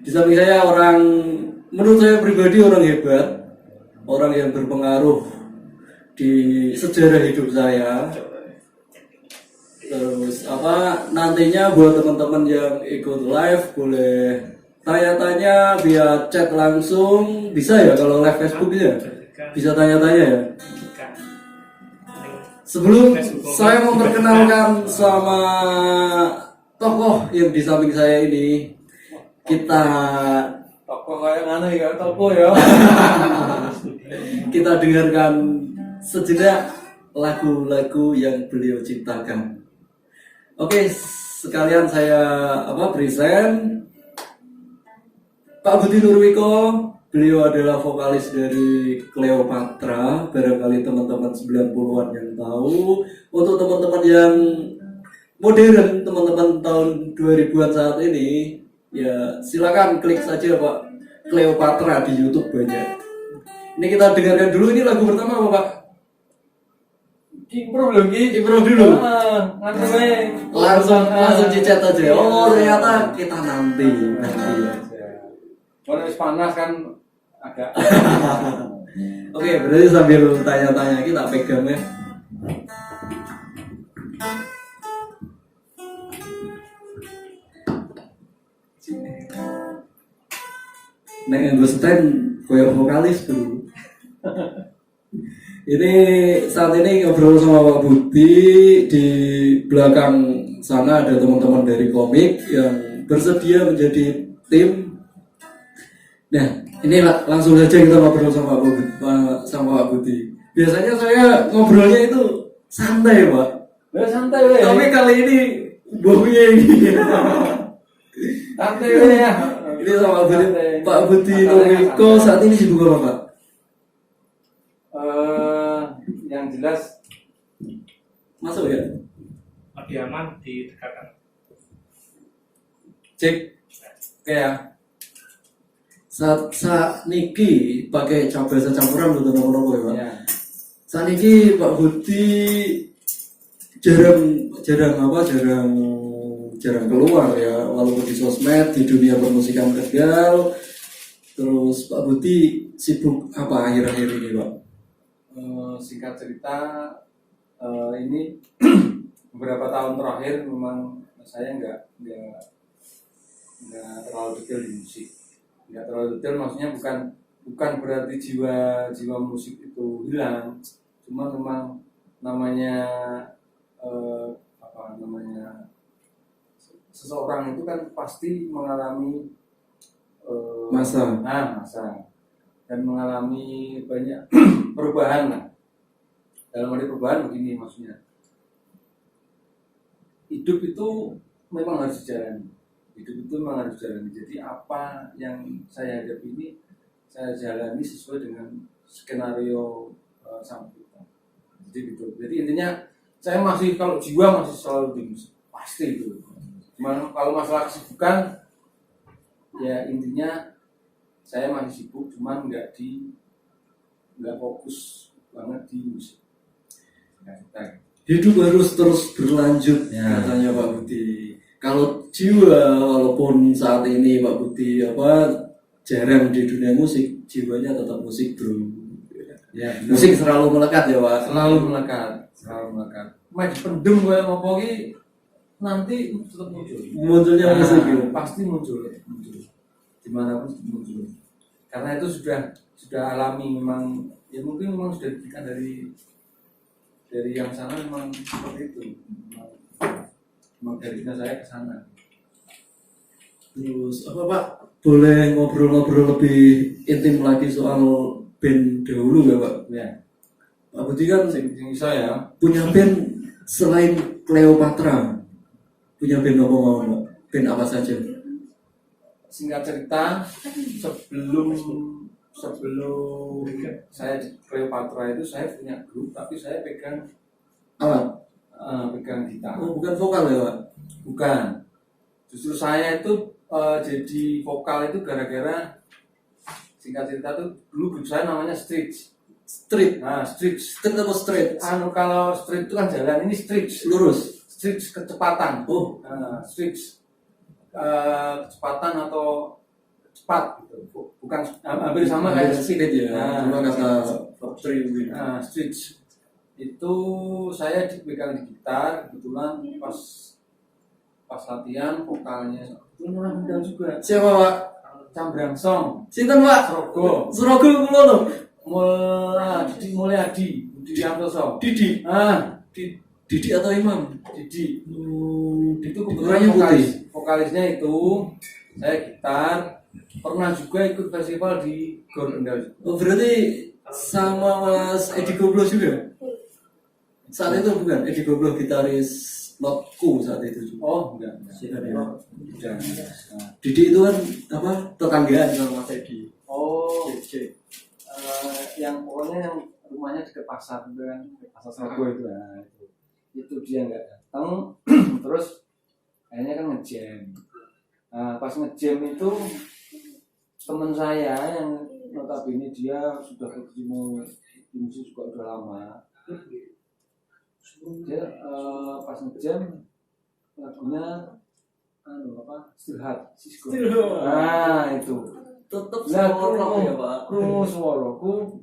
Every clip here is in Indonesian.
Di samping saya orang, menurut saya pribadi orang hebat, orang yang berpengaruh di sejarah hidup saya. Terus nantinya buat teman-teman yang ikut live boleh tanya-tanya via chat langsung, bisa ya kalau live Facebook ya? Bisa tanya-tanya ya. Sebelum saya memperkenalkan sama tokoh yang di samping saya ini, kita Tokoh kayak mana ya? Tokoh ya. kita dengarkan sejenak lagu-lagu yang beliau ciptakan. Oke, sekalian saya present Pak Budi Nurwiko. Beliau adalah vokalis dari Cleopatra. Barangkali teman-teman 90-an yang tahu. Untuk teman-teman yang modern, teman-teman tahun 2000-an saat ini, ya silakan klik saja Pak Cleopatra di YouTube banyak. Ini kita dengarkan dulu, ini lagu pertama apa Pak? Improve dulu. Improve dulu. Langsung cicet aja. Oh ternyata kita nanti ya. Kalau panas kan agak. Oke, berarti sambil tanya-tanya kita pegang ya. Nek nganggo stand koyo vokalis dulu. Ini saat ini ngobrol sama Pak Budi. Di belakang sana ada teman-teman dari komik yang bersedia menjadi tim. Nah, ini langsung saja kita ngobrol sama Pak Budi. Biasanya saya ngobrolnya itu santai Pak. Santai ya. Tapi kali ini bohongnya ini. Santai ya. Ini sama Pak Budi Nurwiko saat ini sibuk apa Pak? Yang jelas Masuk ya? Kediaman didekatkan. Cek. Oke ya. Saat niki pakai bahasa campuran untuk nopo-nopo ya Pak. ya. Saat niki Pak Budi jarang keluar ya, walaupun di sosmed, di dunia permusikan Tegal. Terus Pak Budi sibuk apa akhir-akhir ini Pak? Singkat cerita, ini beberapa tahun terakhir memang saya nggak terlalu detail di musik. Nggak terlalu detail maksudnya bukan berarti jiwa musik itu hilang, cuma memang namanya seseorang itu kan pasti mengalami Masa dan mengalami banyak perubahan lah. Dalam arti perubahan begini maksudnya, hidup itu memang harus dijalani. Jadi apa yang saya hadapi ini saya jalani sesuai dengan skenario sang pencipta. Jadi gitu. Jadi intinya saya masih, kalau jiwa masih selalu di musik, pasti itu. Cuma kalau masalah kesibukan, ya intinya saya masih sibuk, cuman nggak fokus banget di musik. hidup harus terus berlanjut ya, katanya Pak Budi. Kalau jiwa, walaupun saat ini Pak Budi jarang di dunia musik, jiwanya tetap musik bro. Ya, musik selalu melekat ya Pak. Selalu melekat. Mau dipendem gue ngopo ki nanti tetap muncul. Munculnya musik gitu. Pasti muncul. Dimanapun muncul. Karena itu sudah alami memang. Ya mungkin memang sudah diberikan dari yang sana memang seperti itu. Memang dari saya ke sana. Terus Pak? Boleh ngobrol-ngobrol lebih intim lagi soal band dahulu ya Pak? Ya. Pak Budi kan saya punya band selain Cleopatra. Punya band apa mau Pak? Band apa saja? Singkat cerita, sebelum saya di Cleopatra itu saya punya grup, tapi saya pegang pegang gitar. Oh, bukan vokal ya Pak? Bukan. Justru saya itu jadi vokal itu gara-gara, singkat cerita tuh dulu grup saya namanya Street. Nah, street atau straight? Kalau street itu kan jalan, ini street Lurus. Street kecepatan. Oh, Street kecepatan atau cepat gitu. Bukan hampir sama kayak speed ya. Cuma kata factory win. Nah, switch itu saya dipegang di gitar kebetulan pas latihan vokalnya itu orang undang juga Siapa Pak? Cambrangsong Sinten Pak? Srogo Srogo kula lho. Didi Mulyadi Budi Santoso Didi. Didi atau Imam? Didi itu Orangnya kebetulan putih. vokalisnya itu saya gitar pernah juga ikut festival di Gor Endau. Oh, berarti sama Mas Edi Goblo juga? Saat itu bukan? Edi Goblo gitaris Lotku saat itu juga. Oh enggak Siapa dia? udah. Nah, Didi itu kan apa? Tetanggaan sama Mas Edi. oh Cek. yang pokoknya yang rumahnya dekat pasar itu kan pasar Srogo itu itu dia nggak datang terus akhirnya kan ngejam. Nah pas ngejam itu teman saya yang notabene dia sudah berkecimpung di musik juga udah lama dia pas ngejam lagunya Still Heart Sisko. Nah itu Tetap Nah, sama rock ya Pak. krungu suaraku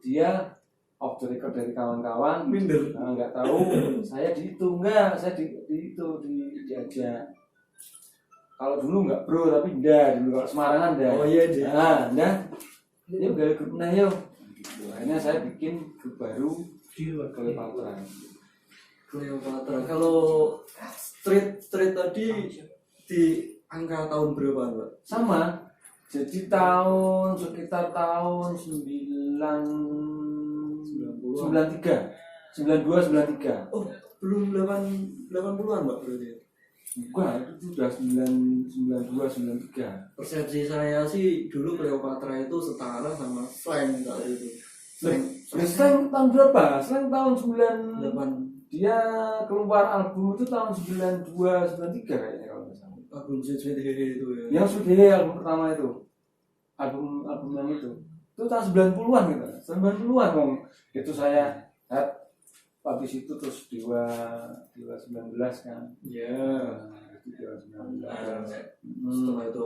dia off the record dari kawan-kawan Minder. nah, nggak tahu saya di itu enggak saya di itu diajak kalau dulu nggak bro tapi enggak dulu kalau Semarangan enggak Oh iya dia. nah enggak yuk gaya grup nah yuk gitu. Akhirnya saya bikin grup baru Di luar Cleopatra. Cleopatra. Kalau street tadi di angka tahun berapa Pak? Sama jadi sekitar tahun 93 Oh, belum 80-an Pak berarti. Enggak, itu sudah 92, 93. Persepsi saya sih dulu Cleopatra itu setara sama Slang saat itu. Slang tahun berapa? Slang tahun 9 8 dia keluar album itu tahun 92, 93 kayaknya kalau nggak salah. album Sweet itu ya. Yang sudah album pertama itu. Album yang itu tahun 90-an gitu. 90-an dong. Itu saya habis itu terus Dewa 19 kan. Iya. Itu Dewa 19. Setelah itu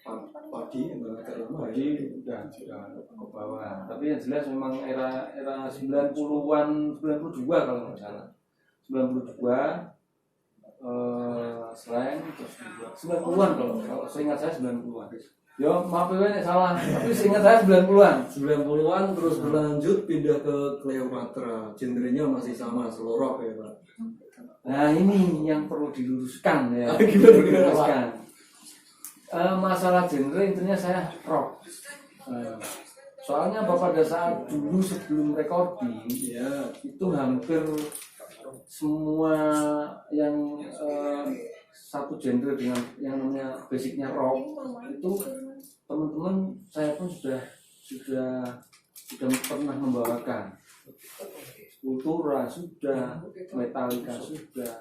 apa padi agak lama Jadi udah ke bawah. Tapi yang jelas memang era 90-an 92 kalau nggak salah. 92 slang terus 90-an kalau seingat saya 90-an. Yo maaf ya salah, tapi seingat saya 90-an. 90-an terus berlanjut pindah ke Cleopatra. Genrenya masih sama, slow rock ya Pak. Nah ini yang perlu diluruskan ya. Gimana, Diluruskan. Masalah genre intinya saya rock. Soalnya pada saat dulu sebelum recording Iya. itu hampir semua yang satu genre dengan yang namanya basicnya rock itu teman-teman saya pun sudah pernah membawakan. Kultura sudah, Metallica sudah,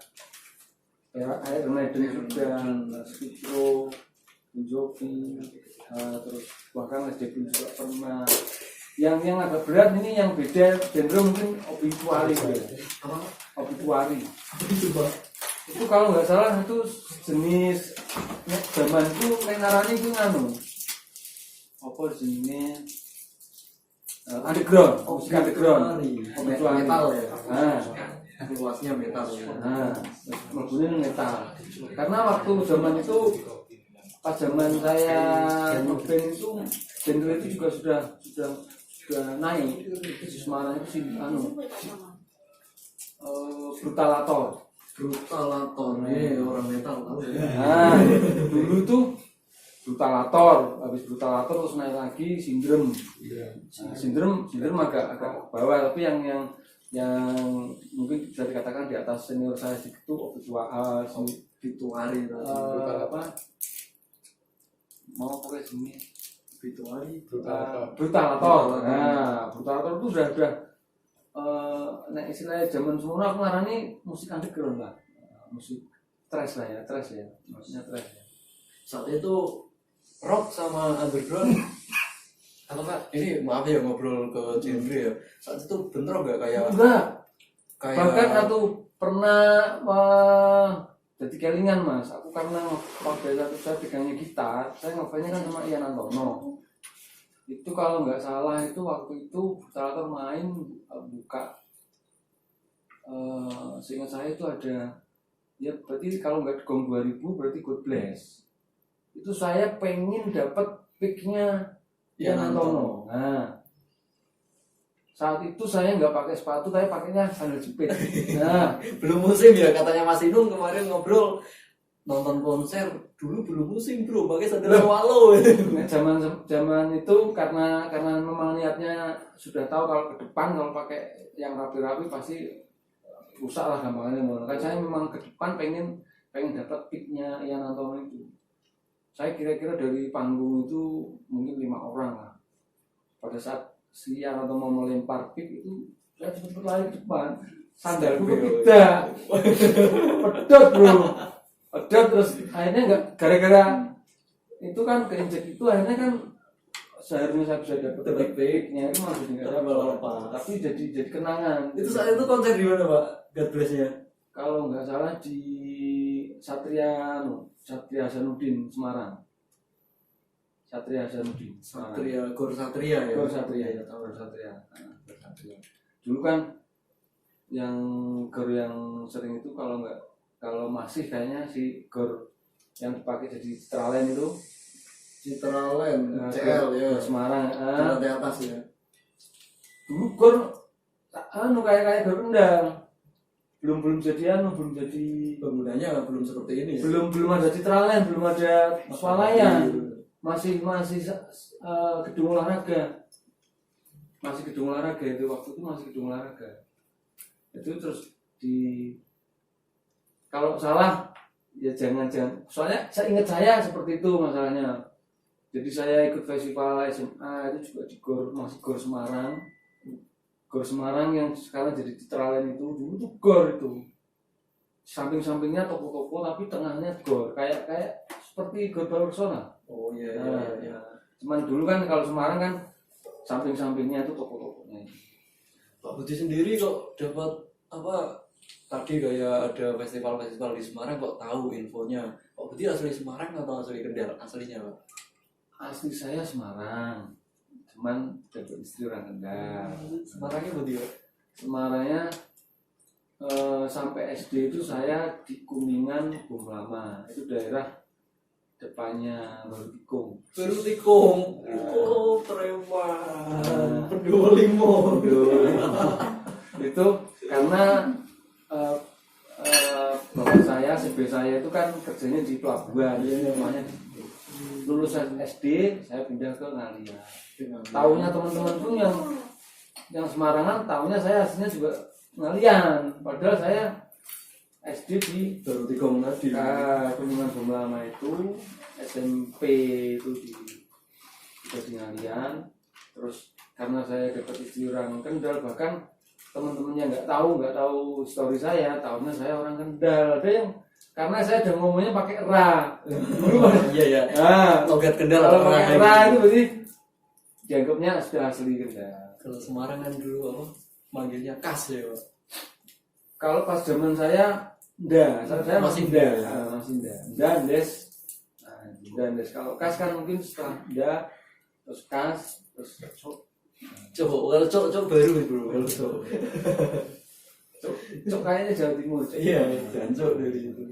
Iron Maiden sudah, Skid Row, Bon Jovi, terus bahkan Led Zeppelin juga pernah. Yang agak berat ini yang beda genre mungkin Obituary ya. Obituary. Itu kalau nggak salah itu jenis zaman itu menaranya itu apa jenisnya underground, musik underground, Metal ya. Nah, Luasnya metal ya. nah, lagunya metal. Karena waktu zaman itu pas zaman saya ngeband itu genre itu juga sudah naik. Di Semarang itu sih Brutalator. Brutalator nih orang metal tahu ya. Nah, dulu tuh Brutalator, habis Brutalator terus naik lagi Syndrome. Nah, Syndrome agak ke bawah, tapi yang mungkin bisa dikatakan di atas senior saya itu Obituary apa? Mau pakai sini Obituary Brutalator. Nah, Brutalator itu sudah nah istilahnya zaman semula aku ngarani musik underground lah, musik thrash lah ya, maksudnya thrash ya. saat itu rock sama underground atau Kak, ini maaf ya ngobrol ke genre ya, saat itu bentrok nggak kayak Enggak, bahkan aku pernah jadi kelingan mas. Aku karena pada satu saya pegangnya gitar, saya ngefans kan sama Ian Antono. Itu kalau nggak salah itu waktu itu Butalator main buka, seingat saya itu ada, ya berarti kalau nggak Gong 2000 berarti God Bless. Itu saya pengen dapat picknya Ian Antono. Nah, saat itu saya nggak pakai sepatu, tapi pakainya sandal jepit. Nah, Belum musim ya katanya Mas Inung kemarin ngobrol nonton konser dulu belum musim bro, pakai sandal swallow. nah, zaman itu karena memang niatnya sudah tahu kalau ke depan kalau pakai yang rapi-rapi pasti rusak lah gampangannya. Kan saya memang ke depan pengen dapat picknya Ian Antono itu. Saya kira-kira dari panggung itu mungkin 5 orang lah. Pada saat si Ian Antono mau melempar pick itu saya cepet lari ke depan, sandalku kepidak, pedot bro, pedot. Terus akhirnya nggak, gara-gara itu kan keinjek itu akhirnya kan seharusnya saya bisa dapat picknya itu masih nggak dapat, tapi jadi kenangan. Itu saat itu konser di mana Pak? God Bless-nya? Kalau nggak salah di Satria Hasanuddin Semarang. Satria Hasanuddin Semarang. Gor Satria ya. Gor Satria ya, Gor Satria. Dulu kan yang gor yang sering itu kalau masih kayaknya si gor yang dipakai jadi Citraland itu. Citraland, CL ya. Semarang. Jalan di atas ya. Dulu gor kayak gor Kendal. Belum jadi Bangunannya belum seperti ini ya. belum ada Citraland, belum ada swalayan, masih gedung olahraga, itu waktu itu masih gedung olahraga. Itu terus kalau salah ya jangan, soalnya saya ingat saya seperti itu masalahnya. Jadi saya ikut festival SMA itu juga di masih Gor Semarang yang sekarang jadi Citraland itu. Dulu tuh gor itu, samping-sampingnya toko-toko tapi tengahnya gor, kayak seperti Gor Barcelona. Oh iya. Cuman dulu kan kalau Semarang kan samping-sampingnya itu toko-tokonya. Pak Budi sendiri kok dapat apa tadi kayak ada festival di Semarang kok tahu infonya? Pak Budi asli Semarang atau asli Kendal aslinya Pak? Asli saya Semarang, cuman dapat istri orang Kendal. Semarangnya Budi Pak? Semarangnya sampai SD itu saya di Kuningan Bung Lama, itu daerah depannya Baru Tikung. Oh, preman. Pendolimo. Itu karena bapak saya, CB saya itu kan kerjanya di pelabuhan, rumahnya lulusan SD saya pindah ke Ngalian. Tahunya teman-teman tuh yang Semarangan, tahunya saya aslinya juga Ngalian, padahal saya SD di Baru Tikung tadi. Kuningan Bung Lama itu, SMP itu di Ngalian. Terus karena saya dapat istri orang Kendal, bahkan teman-temannya nggak tahu story saya, tahunya saya orang Kendal. Ada yang karena saya udah ngomongnya pakai ra. Iya. Logat Kendal. Kalau pakai ra itu berarti dianggapnya sudah asli Kendal. Kalau Semarang kan dulu apa? Manggilnya Kas ya Pak. Kalau pas zaman saya saya masih Nda. Ndes. Kalau Kas kan mungkin setelah Nda, terus Kas, terus Coba baru bro. Kalau Cok kayaknya Jawa Timur. Iya, Jancok dari itu.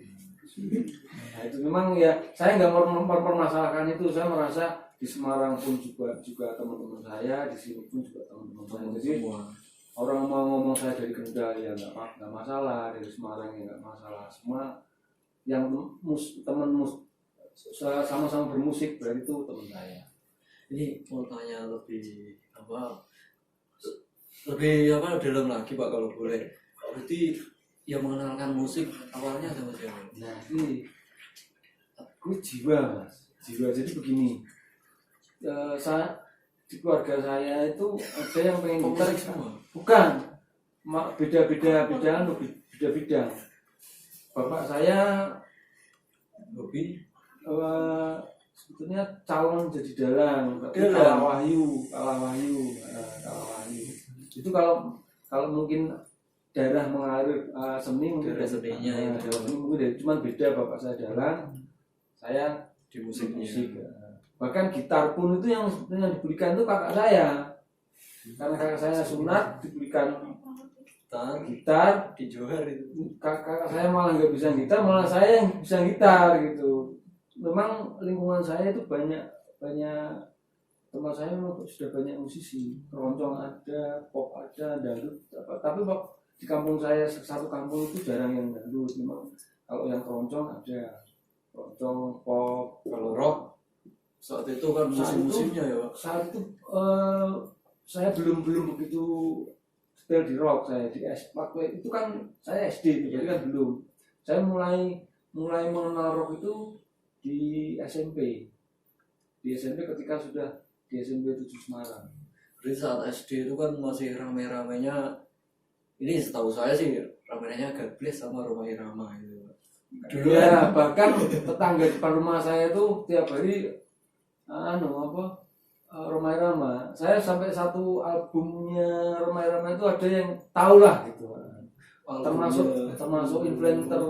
Nah itu memang ya, saya nggak mempermasalahkan itu. Saya merasa di Semarang pun juga teman-teman saya, di sini pun juga teman-teman saya. Jadi orang mau ngomong saya dari Kendal ya nggak masalah, dari Semarang ya nggak masalah. Semua yang sama-sama bermusik berarti itu teman saya. Ini mau tanya lebih dalam lagi Pak kalau boleh. Berarti yang mengenalkan musik awalnya sama siapa? Nah ini aku jiwa. Jadi begini, di keluarga saya itu ada yang pengen Komentaris semua? Bukan, beda bidang. Bapak saya Hobi? sebetulnya calon jadi dalang, tapi kalah wahyu. Itu kalau mungkin daerah mengalir seni mungkin Daerah seninya daerah itu. seni mungkin cuma beda, bapak saya jalan, saya Di musiknya. musik. Bahkan gitar pun itu yang sebetulnya diberikan itu kakak saya, karena kakak saya sunat diberikan gitar. Di Johar itu. Kakak saya malah nggak bisa gitar, malah saya yang bisa gitar gitu. Memang lingkungan saya itu banyak tempat saya memang sudah banyak musisi, keroncong ada, pop ada, dangdut apa. Tapi di kampung saya satu kampung itu jarang yang dangdut. Memang kalau yang keroncong ada, keroncong, pop. Kalau rock saat itu kan musim-musimnya ya Pak. Saat itu saya belum begitu detail di rock. Saya di waktu itu kan saya SD, jadi kan belum. Saya mulai mengenal rock itu di SMP. Di SMP ketika sudah di SMP 7 Semarang. Jadi saat SD itu kan masih rame-ramenya, ini setahu saya sih rame-ramenya God Bless sama Rhoma Irama itu. Dulu ya, bahkan tetangga depan rumah saya itu tiap hari Rhoma Irama. Saya sampai satu albumnya Rhoma Irama itu ada yang tahu lah gitu. Termasuk influencer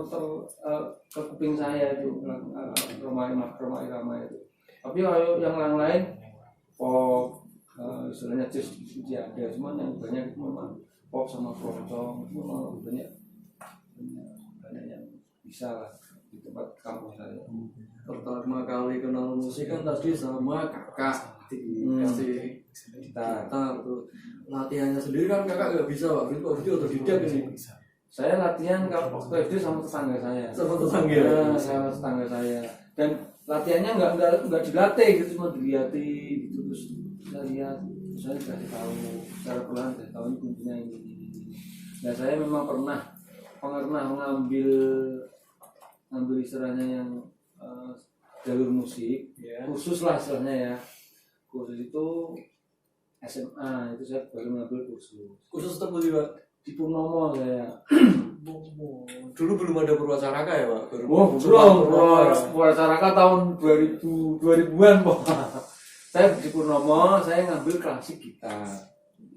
ke kuping saya itu Rhoma Irama itu. Tapi kalau yang lain pop, istilahnya jazz itu ada, cuman yang banyak memang pop sama keroncong itu memang banyak yang bisa lah di tempat kampung saya. Pertama kali kenal musik kan tadi sama kakak dikasih gitar tuh. Latihannya sendiri kan kakak nggak bisa Pak, itu otodidak ini. Saya latihan kalau waktu SD sama tetangga saya. Sama tetangga. Sama tetangga saya. Dan latihannya nggak dilatih gitu, cuma dilihatin gitu, terus saya lihat, saya dikasih tahu secara pelan, saya tahu ini kuncinya ini. Nah saya memang pernah mengambil istilahnya yang jalur musik, khusus lah istilahnya ya. Khusus itu SMA itu saya baru mengambil Khusus tempat Pak di Purnomo saya. Dulu belum ada Purwacaraka ya Pak? Belum. Purwacaraka tahun 2000-an Pak. Saya di Purnomo, saya ngambil klasik gitar.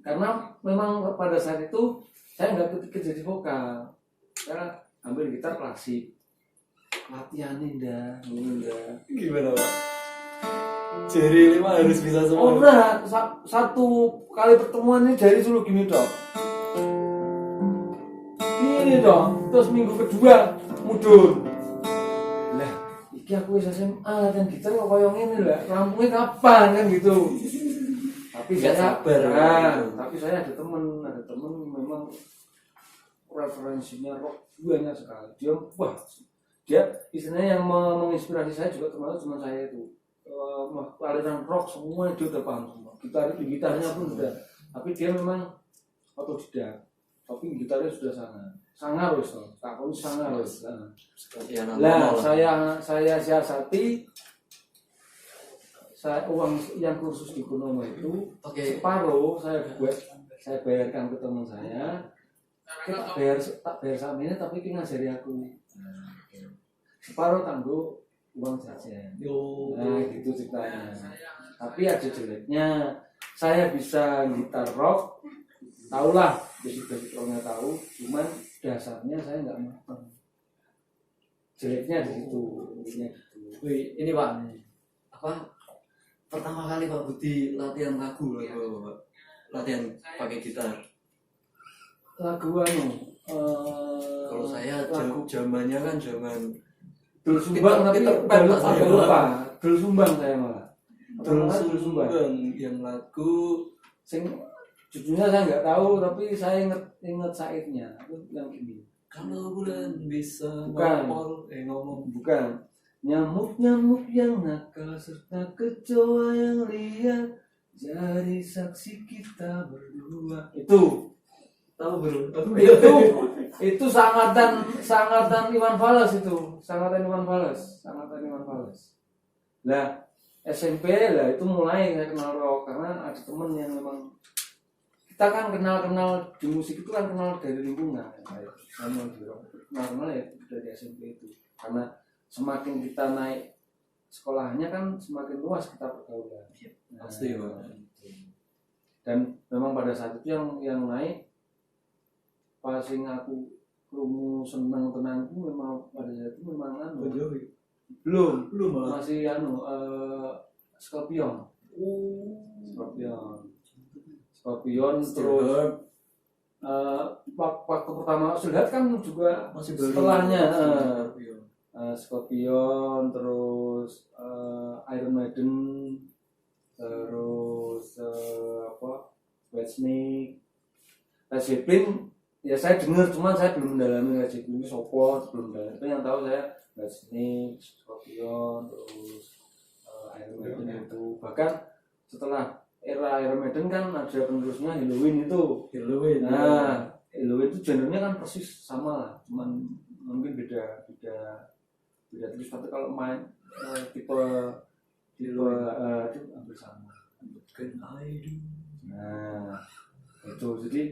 Karena memang pada saat itu saya nggak ketika jadi vokal. Saya ambil gitar klasik. Latihan indah. Gimana Pak? Jari 5 harus bisa semua. Oh enggak, satu kali pertemuan ini jari suruh gini dong. Gini dong, terus minggu kedua mudun. Lah, iki aku wis SMA kan gitar kok koyo ngene lah. Rampungnya kapan kan gitu. Tapi Nggak saya sabar, tapi saya ada temen memang referensinya rock banyak sekali. Dia istilahnya yang menginspirasi saya juga termasuk teman saya itu. Aliran rock semua dia udah paham semua. Gitarnya pun udah. Tapi dia memang otodidak. Tapi gitarnya sudah sangar wis to. Takon sangar wis. Lah saya siasati uang yang kursus di Purnomo itu separuh saya bayarkan ke teman saya. Kita tak bayar sama ini tapi kita ngajari aku. Separuh tangguh uang jajan. Nah gitu ceritanya. Tapi ada jeleknya. Saya bisa gitar rock, tahulah basic rocknya tahu, cuman dasarnya saya nggak matang. Jeleknya di situ. Wih, ini Pak, apa pertama kali Pak Budi latihan lagu Pak? Latihan pakai gitar. Lagu kalau saya zamannya kan zaman Dul Sumbang, tapi agak lupa. Dul Sumbang saya malah. Dul Sumbang yang lagu sing judulnya saya nggak tahu, tapi saya ingat syairnya. Itu yang ini. Kalau bulan bisa ngomong bukan. Nyamuk-nyamuk yang nakal serta kecoa yang liar jadi saksi kita berdua. Itu tahu bro? Itu sangatan Iwan Fals itu, sangatan Iwan Fals. Lah SMP lah itu mulai saya kenal rock karena ada temen yang memang kita kan kenal di musik itu kan kenal dari lingkungan. Sama di rock kenal ya dari SMP itu karena semakin kita naik sekolahnya kan semakin luas kita pergaulan. Pasti Pak. Dan memang pada saat itu yang naik pas sing aku krungu seneng tenan ku memang pada saat itu memang Bon Jovi. belum Malah. masih Scorpion Oh. Scorpion terus Terus waktu pertama Silhat kan juga masih baru. setelahnya Scorpion. Scorpion terus Iron Maiden terus Whitesnake, Led Zeppelin ya saya dengar cuman saya belum mendalami Led Zeppelin itu support belum mendalami. Itu yang tahu saya Whitesnake, Scorpion terus Iron Maiden itu bahkan setelah era Iron Maiden kan ada penerusnya Halloween itu. Halloween. Nah, Halloween itu genrenya kan persis sama lah, cuman mungkin beda terus tapi kalau main tipe itu hampir sama. Can I do? Nah, itu jadi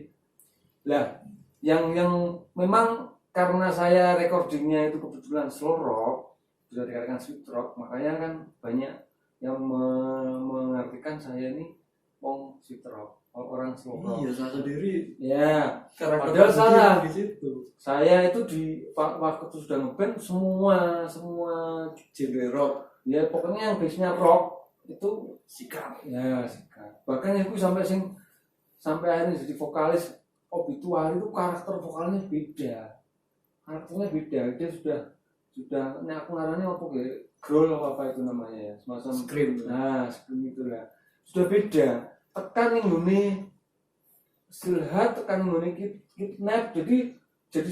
lah yang memang karena saya recordingnya itu kebetulan slow rock bisa dikatakan sweet rock, makanya kan banyak yang mengartikan saya ini wong sweet rock, orang slow rock. Iya, saya sendiri Ya, karakter padahal salah. di situ. Saya itu di waktu itu sudah ngeband semua Genre rock, ya pokoknya yang base-nya rock itu sikap. ya sikat. Bahkan aku sampai akhirnya jadi vokalis Obituary itu karakter vokalnya beda. Karakternya beda. Dia sudah ini aku ngarani apa ya? Growl apa itu namanya ya? Semacam Scream. Nah, scream itulah. Sudah beda. Tekan ngene Silhat, tekan ngene Kidnap. Jadi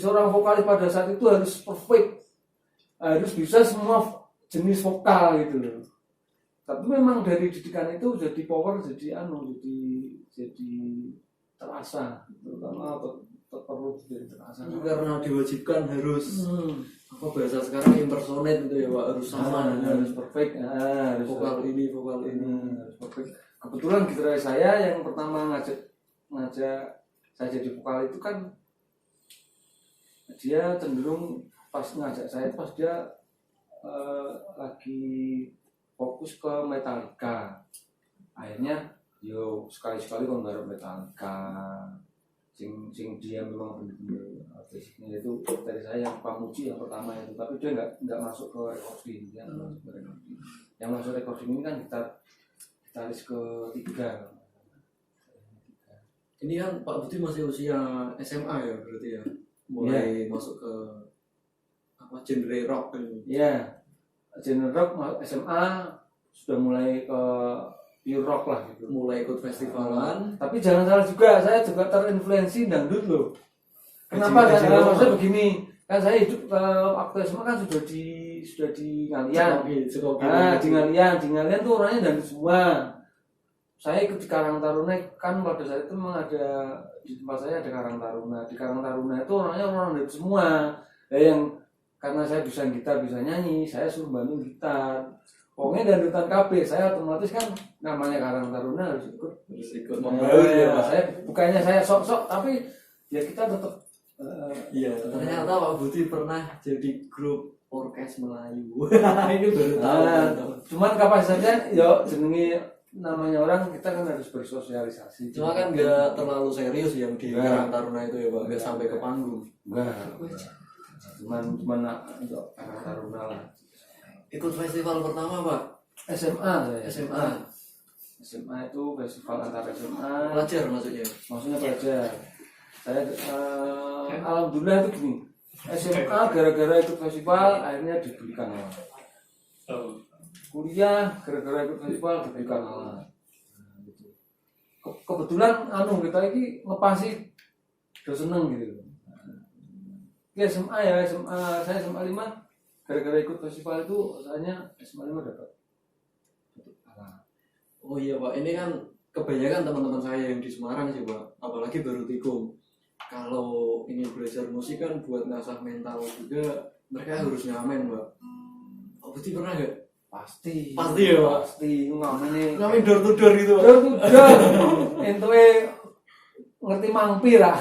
seorang vokalis pada saat itu harus perfect. Harus bisa semua jenis vokal gitu loh. Tapi memang dari didikan itu jadi power, jadi terasa gitu. Karena perlu jadi terasa. Karena diwajibkan harus apa bahasa sekarang impersonate itu ya Pak, harus sama harus perfect, harus vokal ini harus perfect. Kebetulan gitaris saya yang pertama ngajak saya jadi vokal itu kan dia cenderung pas ngajak saya pas dia lagi fokus ke Metallica. Akhirnya yo sekali-sekali kalau nggak Metallica sing dia memang benar-benar basicnya itu dari saya yang Pamuji yang pertama itu, tapi dia nggak masuk ke recording, dia nggak masuk ke recording. Yang masuk recording ini kan gitaris ketiga. Ini kan Pak Budi masih usia SMA ya berarti ya, mulai masuk ke apa genre rock ini. Ya, genre rock SMA sudah mulai ke pure rock lah gitu. Mulai ikut festivalan. Tapi jangan salah juga, saya juga terinfluensi dangdut loh. Kenapa? Karena maksudnya begini, kan saya hidup waktu SMA kan sudah di Ngalian. Di Ngalian tuh orangnya dangdut semua. Saya ikut di Karang Taruna kan pada saat itu memang ada di tempat saya ada Karang Taruna. Di Karang Taruna itu orangnya orang dangdut semua. Yang karena saya bisa gitar bisa nyanyi, saya suruh bantu gitar. Pokoknya dangdutan KB, saya otomatis kan namanya Karang Taruna harus ikut membaur ya. Saya bukannya saya sok-sok, tapi ya kita tetap Iya, ternyata Pak Budi pernah jadi grup orkes Melayu. Ini baru tahu. Cuman kapasitasnya ya jenenge namanya orang kita kan harus bersosialisasi. Cuma kan nggak terlalu serius yang di Karang Taruna itu ya Pak, nggak sampai ke panggung. Cuman untuk Karang Taruna lah. Ikut festival pertama Pak? SMA saya. SMA itu festival antar SMA. Pelajar maksudnya pelajar. Saya alhamdulillah itu gini. SMA gara-gara ikut festival akhirnya diberikan alat. Kuliah gara-gara ikut festival diberikan alat. Kebetulan kita ini ngepasi udah seneng gitu. Ya SMA saya SMA 5 gara-gara ikut festival itu rasanya SMA 5 dapat alat. Oh iya Pak, ini kan kebanyakan teman-teman saya yang di Semarang sih Pak, apalagi baru tikung. Kalau ingin belajar musik kan buat ngasah mental juga mereka harus ngamen Pak. Oh berarti pernah gak? Pasti ya Pak? Pasti ngamen door to door gitu Pak? Door to door entuwe ngerti mangpi lah.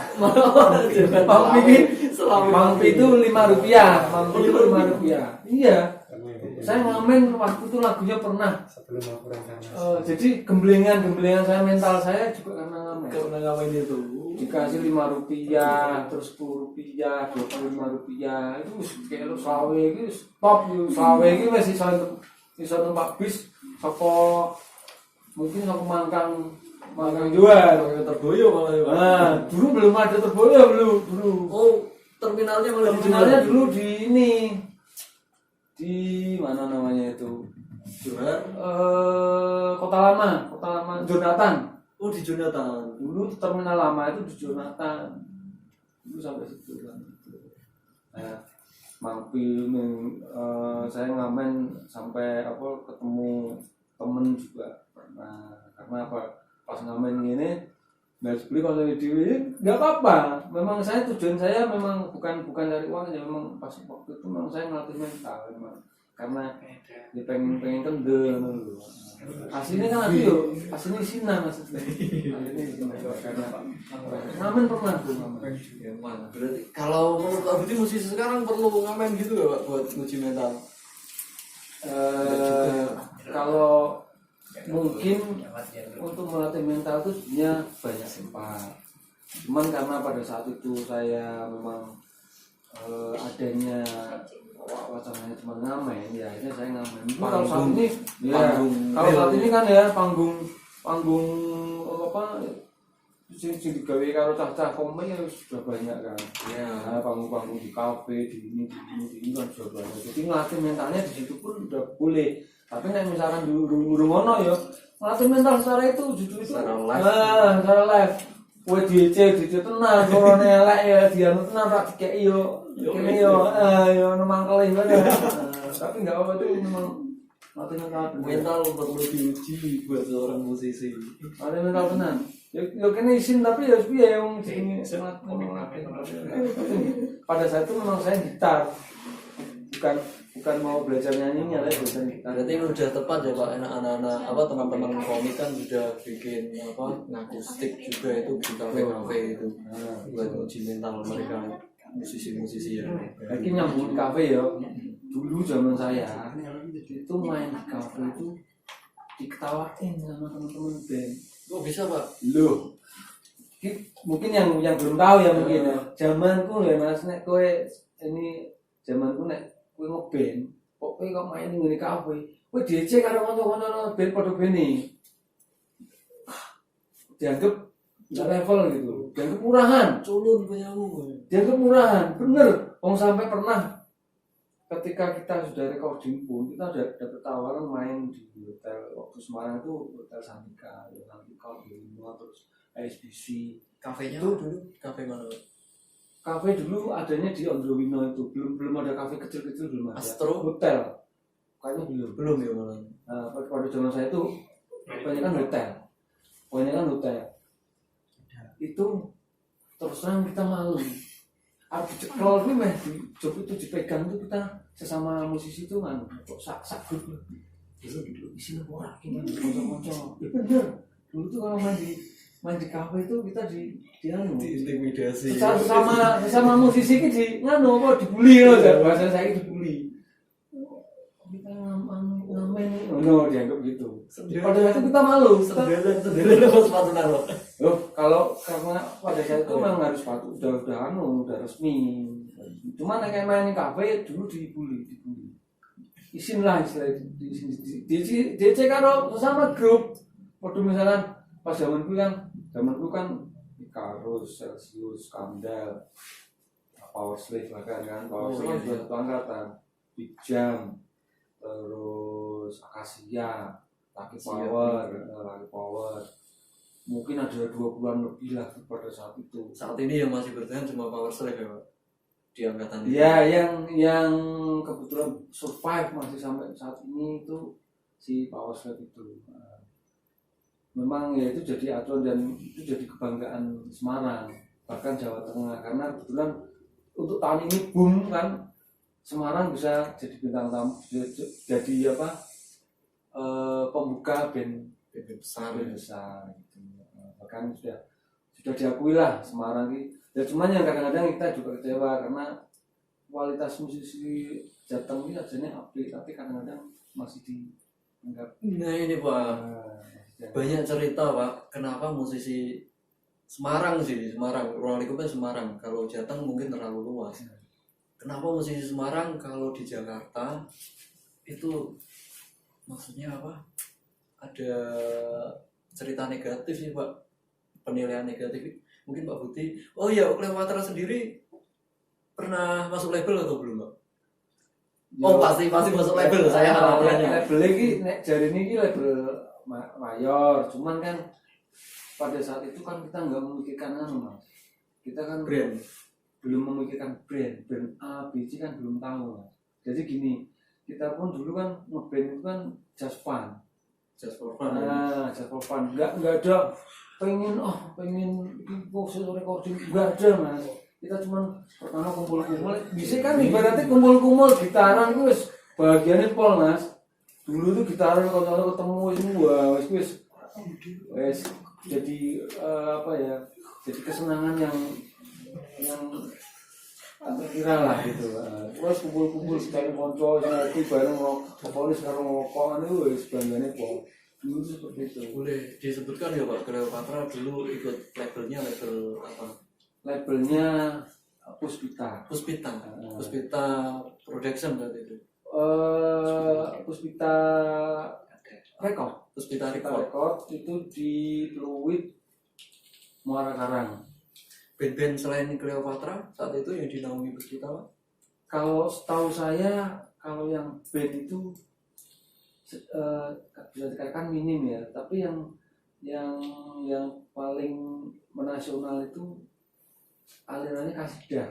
Mangpi itu 5 rupiah. Mangpi itu 5 rupiah. Iya. Saya ngamen waktu itu lagunya pernah. Sebelum aku rencana. Jadi gemblengan saya, mental saya juga karena ngamen. Karena ngamen itu Dikasih Rp5, terus Rp10, Rp25, itu kayak lu sawe itu stop itu sawe itu masih iso numpak bis saka mungkin saka Mangkang jual. terboyo malah ya. Nah, dulu belum ada terboyo dulu. Oh, terminalnya malah Terminalnya dulu di ini. Di mana namanya itu? Johar. Kota Lama Jonathan. Oh, di Jonathan. Dulu terminal lama itu di Jonathan. Dulu sampai situ kan. Nah, mampir saya ngamen sampai ketemu temen juga pernah. Karena pas ngamen ini harus beli kalau di nggak apa-apa. Memang tujuan saya memang bukan cari uang aja. Memang pas waktu itu memang saya ngelatih mental memang. Karena dia pengen kendel dulu. Aslinya kan aslinya Sina maksudnya. Aslinya Sina karena ngamen pernah tuh ngamen. Berarti kalau menurut Pak Budi musisi sekarang perlu ngamen gitu ya Pak buat uji mental? Kalau mungkin untuk melatih mental itu sebenarnya banyak tempat. Cuman karena pada saat itu saya memang adanya wacananya cuma ngamen, ya akhirnya saya ngamen. Kalau saat ini, kalau saat ini kan ya panggung apa sing digawe karo cah-cah komen ya sudah banyak kan. Ya. Nah, panggung-panggung di kafe, di ini kan sudah banyak. Jadi ngelatih mentalnya di situ pun udah boleh. Tapi nek misalkan dulu ngono ya, ngelatih mental secara itu jujur itu. Secara live. Nah, secara live. Kowe DC tenang, korone elek ya dia tenang tak dikeki yo. Kene yo nemangkel ya. Tapi enggak apa itu memang latih Mental perlu diuji buat seorang musisi. latih mental tenan. Yo kene isin tapi ya piye wong jenenge pada saat itu memang saya gitar. Bukan mau belajar nyanyinya lah, belajar gitar. Berarti ini udah tepat ya Pak, anak-anak teman-teman komik kan sudah bikin akustik juga itu di kafe-kafe itu buat uji mental mereka musisi-musisi ya. Lagi nyambung kafe ya. Dulu zaman saya itu main di kafe itu diketawain sama teman-teman band. Kok bisa Pak? Loh, mungkin yang belum tahu ya mungkin ya. Zamanku ya Mas, nek kowe ini zamanku nek kowe ngeband, kok kowe kok main ning kafe. Kowe DC karo kanca-kanca band padha bene. Dianggap nggak level gitu. Dianggap murahan. Culun penyamu. Dianggap murahan, bener. Wong sampai pernah ketika kita sudah recording pun kita udah dapet tawaran main di hotel waktu Semarang itu hotel Santika di Lima terus SBC. Kafenya Itu dulu kafe mana? Kafe dulu adanya di Ondrowino itu belum ada kafe kecil-kecil belum ada. Astro? Hotel kayaknya belum. Ya malah. Nah, pada zaman saya itu kebanyakan hotel itu terus terang kita malu. Kalau ini mah di job itu dipegang itu kita sesama musisi itu kan kok sak grup dulu isi orang gimana konco-konco ya bener dulu tuh kalau main di kafe itu kita diintimidasi sesama musisi itu apa dibully loh bahasa saya dibully kita ngamen dianggap gitu pada saat itu kita malu sendiri apa sepatu naro kalau karena pada saat itu memang harus sepatu udah resmi cuma kayak main di kafe dulu dibully isin lah istilah DC karo sama grup waktu misalkan pas zamanku kan Ikarus, Celsius, Skandal, Power Slave bahkan kan Power Slave juga satu angkatan, Big Jam, terus Akasia, Lucky Power, mungkin ada 2 bulan lebih lah pada saat itu. Saat ini yang masih bertahan cuma Power Slave ya Pak? Di angkatan itu. Ya, yang kebetulan survive masih sampai saat ini itu si Power Slave itu. Memang ya itu jadi aturan dan itu jadi kebanggaan Semarang bahkan Jawa Tengah karena kebetulan untuk tahun ini boom kan Semarang bisa jadi bintang tamu jadi pembuka band besar gitu. Bahkan sudah diakui lah Semarang ini ya cuman yang kadang-kadang kita juga kecewa karena kualitas musisi Jateng ini adanya update, tapi kadang-kadang masih dianggap Nah ini Pak, banyak cerita Pak, kenapa musisi Semarang sih, Semarang, ruang lingkupnya Semarang. Kalau Jateng mungkin terlalu luas. Kenapa musisi Semarang kalau di Jakarta itu maksudnya apa? Ada cerita negatif sih Pak, penilaian negatif. Mungkin Pak Budi, oh ya Cleopatra sendiri pernah masuk label atau belum Pak? Oh pasti masuk label, saya tanya. label ini nek jari ini label mayor, cuman kan pada saat itu kan kita nggak memikirkan Mas. Kita kan Brand. belum memikirkan brand A, B, C kan belum tahu Mas. Jadi gini, kita pun dulu kan ngeband itu kan just fun. Just for fun. Nah, just for fun. Nggak ada pengen fokus recording, nggak ada Mas. Kita cuma pertama kumpul-kumpul, bisa kan ibaratnya kumpul-kumpul gitaran itu wis bagiannya pol Mas. Dulu tuh gitaran kalau ketemu semua wis jadi apa ya? Jadi kesenangan yang kira lah gitu. Terus kumpul-kumpul sekali konco, itu bareng vokalis karo ngokokan itu wis bagiannya pol. Dulu seperti itu. Boleh disebutkan ya Pak, Cleopatra dulu ikut labelnya label apa? Labelnya Puspita. Puspita Production berarti itu. Puspita Record. Puspita Puspita Record. Record itu di Pluit Muara Karang. Band-band selain Cleopatra saat itu yang dinaungi Puspita Pak? Kalau setahu saya, kalau yang band itu bisa dikatakan minim ya, tapi yang paling menasional itu alirannya Kasidah.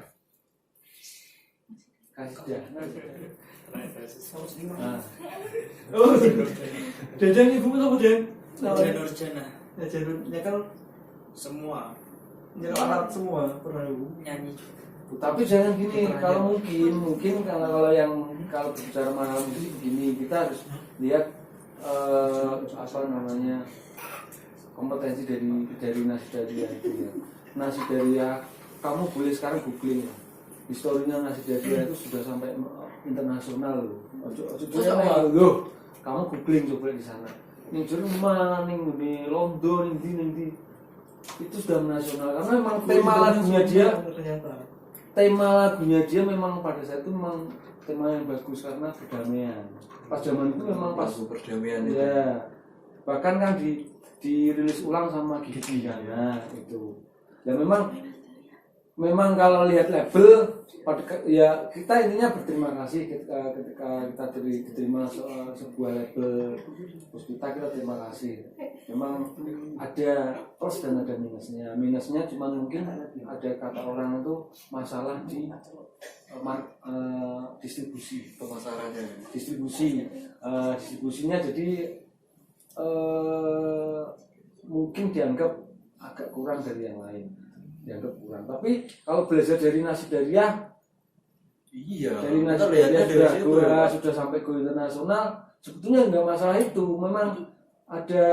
Nah. Oh, Dedan ibu apa Den? Nurjana Ya jalur nyekel semua nyekel alat semua pernah ibu. nyanyi. Tapi jangan gini, kalau mungkin kalau bicara masalah musik begini, kita harus lihat apa namanya kompetensi dari Nasidaria itu ya. Nasidaria, kamu boleh sekarang googling historinya Nasidaria itu sudah sampai internasional loh. Loh, kamu googling coba di sana. Ning Jerman, ning London, ning itu sudah nasional karena memang tema lagunya dia memang pada saat itu memang tema yang bagus karena perdamaian. Pas zaman itu memang pas perdamaian itu. Ya. Bahkan kan dirilis ulang sama Gigi kan. Nah, itu. Ya memang kalau lihat label ya kita intinya berterima kasih ketika kita diterima sebuah label Puspita, kita terima kasih. Memang ada plus dan ada minusnya. Minusnya cuma mungkin ada kata orang itu masalah di distribusi Pemasarannya. distribusinya jadi mungkin dianggap agak kurang dari yang lain, dianggap kurang. Tapi kalau belajar dari Nasidaria, Iya. dari Kita Nasidaria lihatnya dari situ ya. sudah sampai ke internasional, sebetulnya nggak masalah itu. Memang ada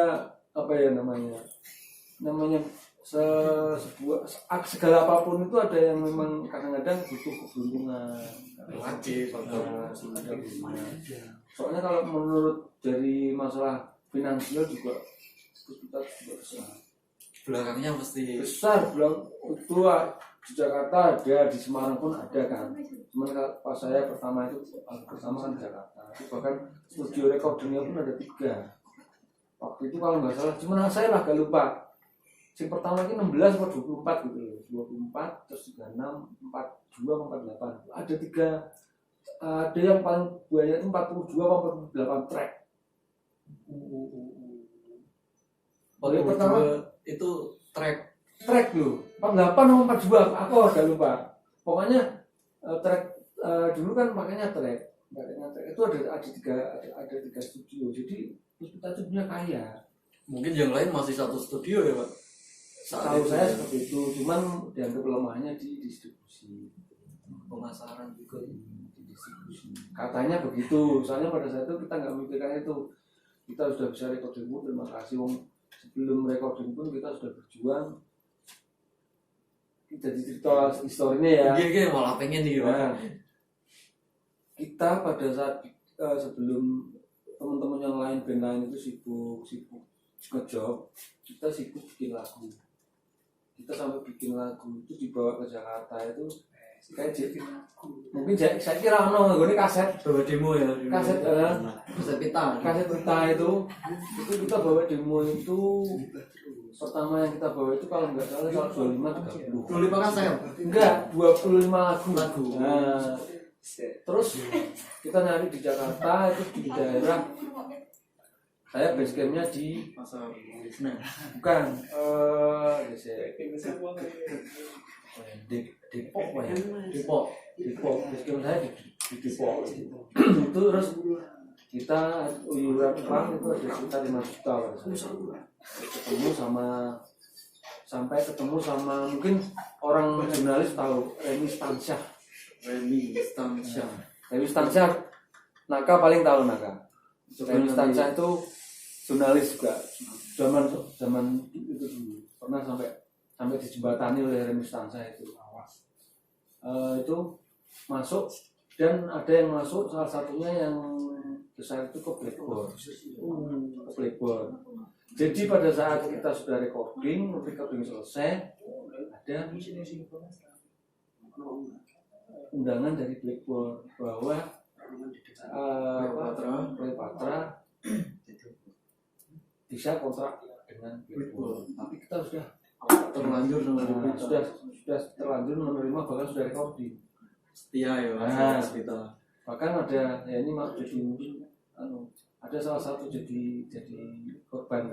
apa ya namanya segala apapun itu ada yang memang kadang-kadang butuh keberuntungan. Wajib atau Soalnya kalau menurut dari masalah finansial juga kita juga besar. belakangnya mesti Besar bilang itu di Jakarta ada, di Semarang pun ada kan. Cuman pas saya pertama itu pertama kan di Jakarta. Bahkan studio recordingnya pun ada 3. Waktu itu kalau nggak salah, cuman saya lah gak lupa. Yang pertama ini 16 atau 24 gitu loh. 24 terus 36, 42, 48. Ada 3. Ada yang paling banyak itu 42 atau 48 track. yang pertama itu track loh, 48 atau 42, aku agak lupa. Pokoknya track dulu kan makanya track itu ada 3 studio. Jadi kita itu punya kaya. mungkin yang lain masih satu studio ya Pak. Tahu saya seperti itu, cuman dianggap lemahnya di distribusi, Pemasaran juga. di distribusi. Katanya begitu. Soalnya pada saat itu kita nggak memikirkan itu. Kita sudah bisa recording pun, terima kasih Wong. Sebelum recording pun kita sudah berjuang. Jadi cerita historinya ya. Iya malah pengen nih Pak. Nah, kita pada saat sebelum teman-teman yang lain band lain itu sibuk ngejob, kita sibuk bikin lagu. Kita sampai bikin lagu itu dibawa ke Jakarta itu kayak mungkin saya kira ini kaset bawa demo ya, kaset kaset pita itu kita bawa demo itu pertama yang kita bawa itu kalau nggak salah 25 kaset enggak 25 lagu. Nah, terus kita nyari di Jakarta itu di daerah saya base campnya di bukan Depok base camp saya di Depok itu. Terus kita iuran uang itu ada sekitar 5 juta ketemu sama mungkin orang jurnalis tahu Remy Stansyah Naka paling tahu Naka. Remy Stansyah itu jurnalis juga zaman itu dulu pernah sampai dijembatani oleh Remy Stansyah itu. Itu masuk dan ada yang masuk salah satunya yang besar itu ke Blackboard. Jadi pada saat kita sudah recording selesai ada undangan dari Blackboard bahwa Cleopatra bisa kontrak dengan Blackboard. Tapi kita sudah terlanjur menerima bahkan sudah recording. Setia ya, kita. Bahkan ada ya ini mau jadi ada salah satu jadi korban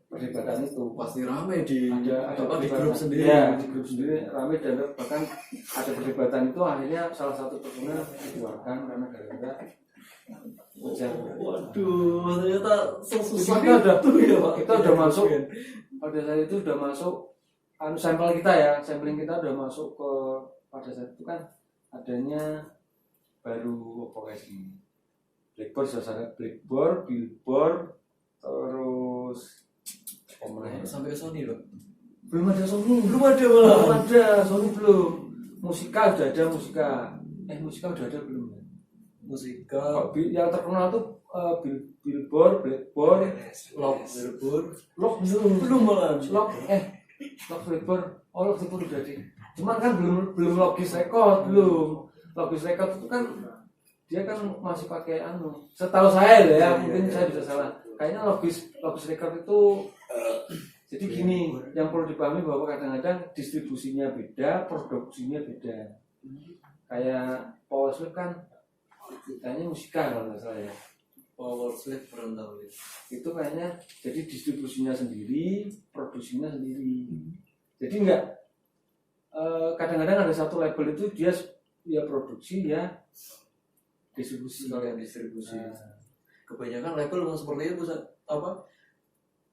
perdebatan itu. Pasti ramai di ada di grup sendiri. Ya, di grup sendiri ramai dan bahkan ada perdebatan itu akhirnya salah satu personel dikeluarkan karena gara-gara ujar. Waduh, ternyata susah kita itu ya Pak. Kita udah masuk pada saat itu udah masuk sampling kita udah masuk ke pada saat itu kan adanya baru pokoknya sih Blackboard sudah Blackboard, Billboard, terus sampai ke Sony loh. belum ada Sony, Sony belum. Musika udah ada musika udah ada belum ya? Musika Yang terkenal tuh Billboard, Blackboard, Lock belum malah. Lock Blackboard, Lock itu udah ada. Cuman kan belum Logis Record belum. Logis Record itu kan dia kan masih pakai setahu saya loh ya, mungkin saya bisa salah. Kayaknya Logis Record itu jadi gini, yang perlu dipahami bahwa kadang-kadang distribusinya beda, produksinya beda. Kayak Power Slave kan kayaknya musika kalau nggak salah ya. Power Slave pernah tahu ya. Itu kayaknya jadi distribusinya sendiri, produksinya sendiri. Jadi enggak kadang-kadang ada satu label itu dia ya produksi ya distribusi. Sekalian distribusi. Kebanyakan label memang seperti itu apa?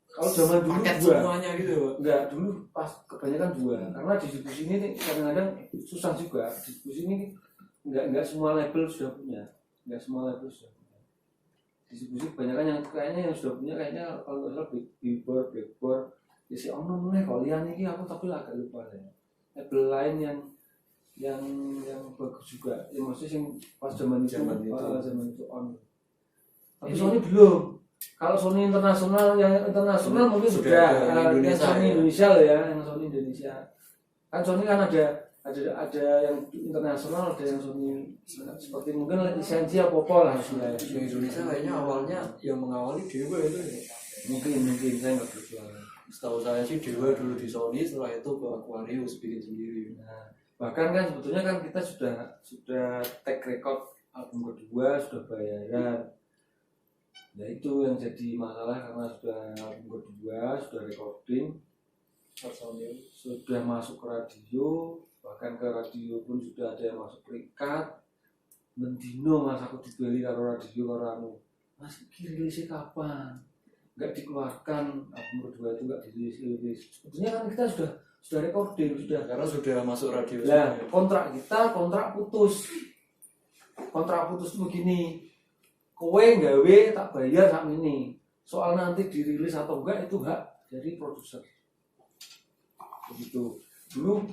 Kalau zaman dulu paket dua, semuanya gitu Pak. enggak dulu pas kebanyakan dua. Karena distribusi ini kadang-kadang susah juga. Distribusi ini enggak semua label sudah punya. Distribusi kebanyakan yang kayaknya yang sudah punya kayaknya kalau nggak salah Billboard, Blackboard, ya si kalian ini aku tapi agak lupa ya. Label lain yang bagus juga. Ya maksudnya yang pas zaman itu on. Tapi Sony belum. Kalau Sony internasional mungkin sudah Indonesia, Sony Indonesia ya, yang Sony Indonesia. Kan Sony kan ada yang internasional, ada yang Sony seperti mungkin lisensi apa lah hasilnya. Yang Indonesia kayaknya awalnya yang mengawali Dewa itu ya. Mungkin saya nggak betul. Setahu saya sih Dewa dulu di Sony, setelah itu ke Aquarius bikin sendiri. Nah, bahkan kan sebetulnya kan kita sudah take record album kedua, sudah bayaran. Nah itu yang jadi masalah karena sudah album kedua, sudah recording, personil sudah masuk ke radio, bahkan ke radio pun sudah ada yang masuk perikat. Mendino mas aku dibeli karo radio karo mas rilisnya kapan? Nggak dikeluarkan album kedua itu nggak dirilis. Sebetulnya kan kita sudah recording Karena sudah masuk radio. Nah, kontrak putus itu begini, kowe gawe tak bayar sak ini, soal nanti dirilis atau enggak itu hak dari produser. Begitu. Dulu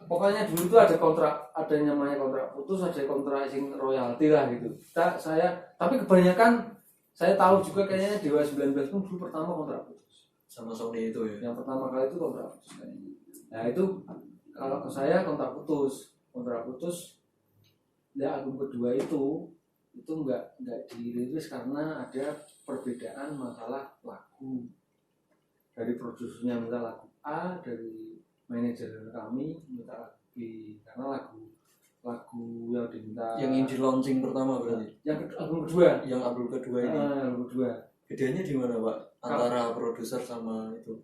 pokoknya dulu tuh ada kontrak, ada yang namanya kontrak putus, ada kontrak sing royalti lah gitu. Tapi kebanyakan saya tahu juga kayaknya Dewa 19 pun dulu pertama kontrak putus. Sama Sony itu ya. Yang pertama kali itu kontrak putus kayaknya. Nah itu kalau ke saya kontrak putus. Ya album kedua itu nggak dirilis karena ada perbedaan masalah lagu. Dari produsernya minta lagu A, dari manajer kami minta lagu B, karena lagu yang diminta Yang indie launching pertama berarti. album kedua. Yang album kedua ini. Album kedua. Bedanya di mana, Pak? Antara produser sama itu.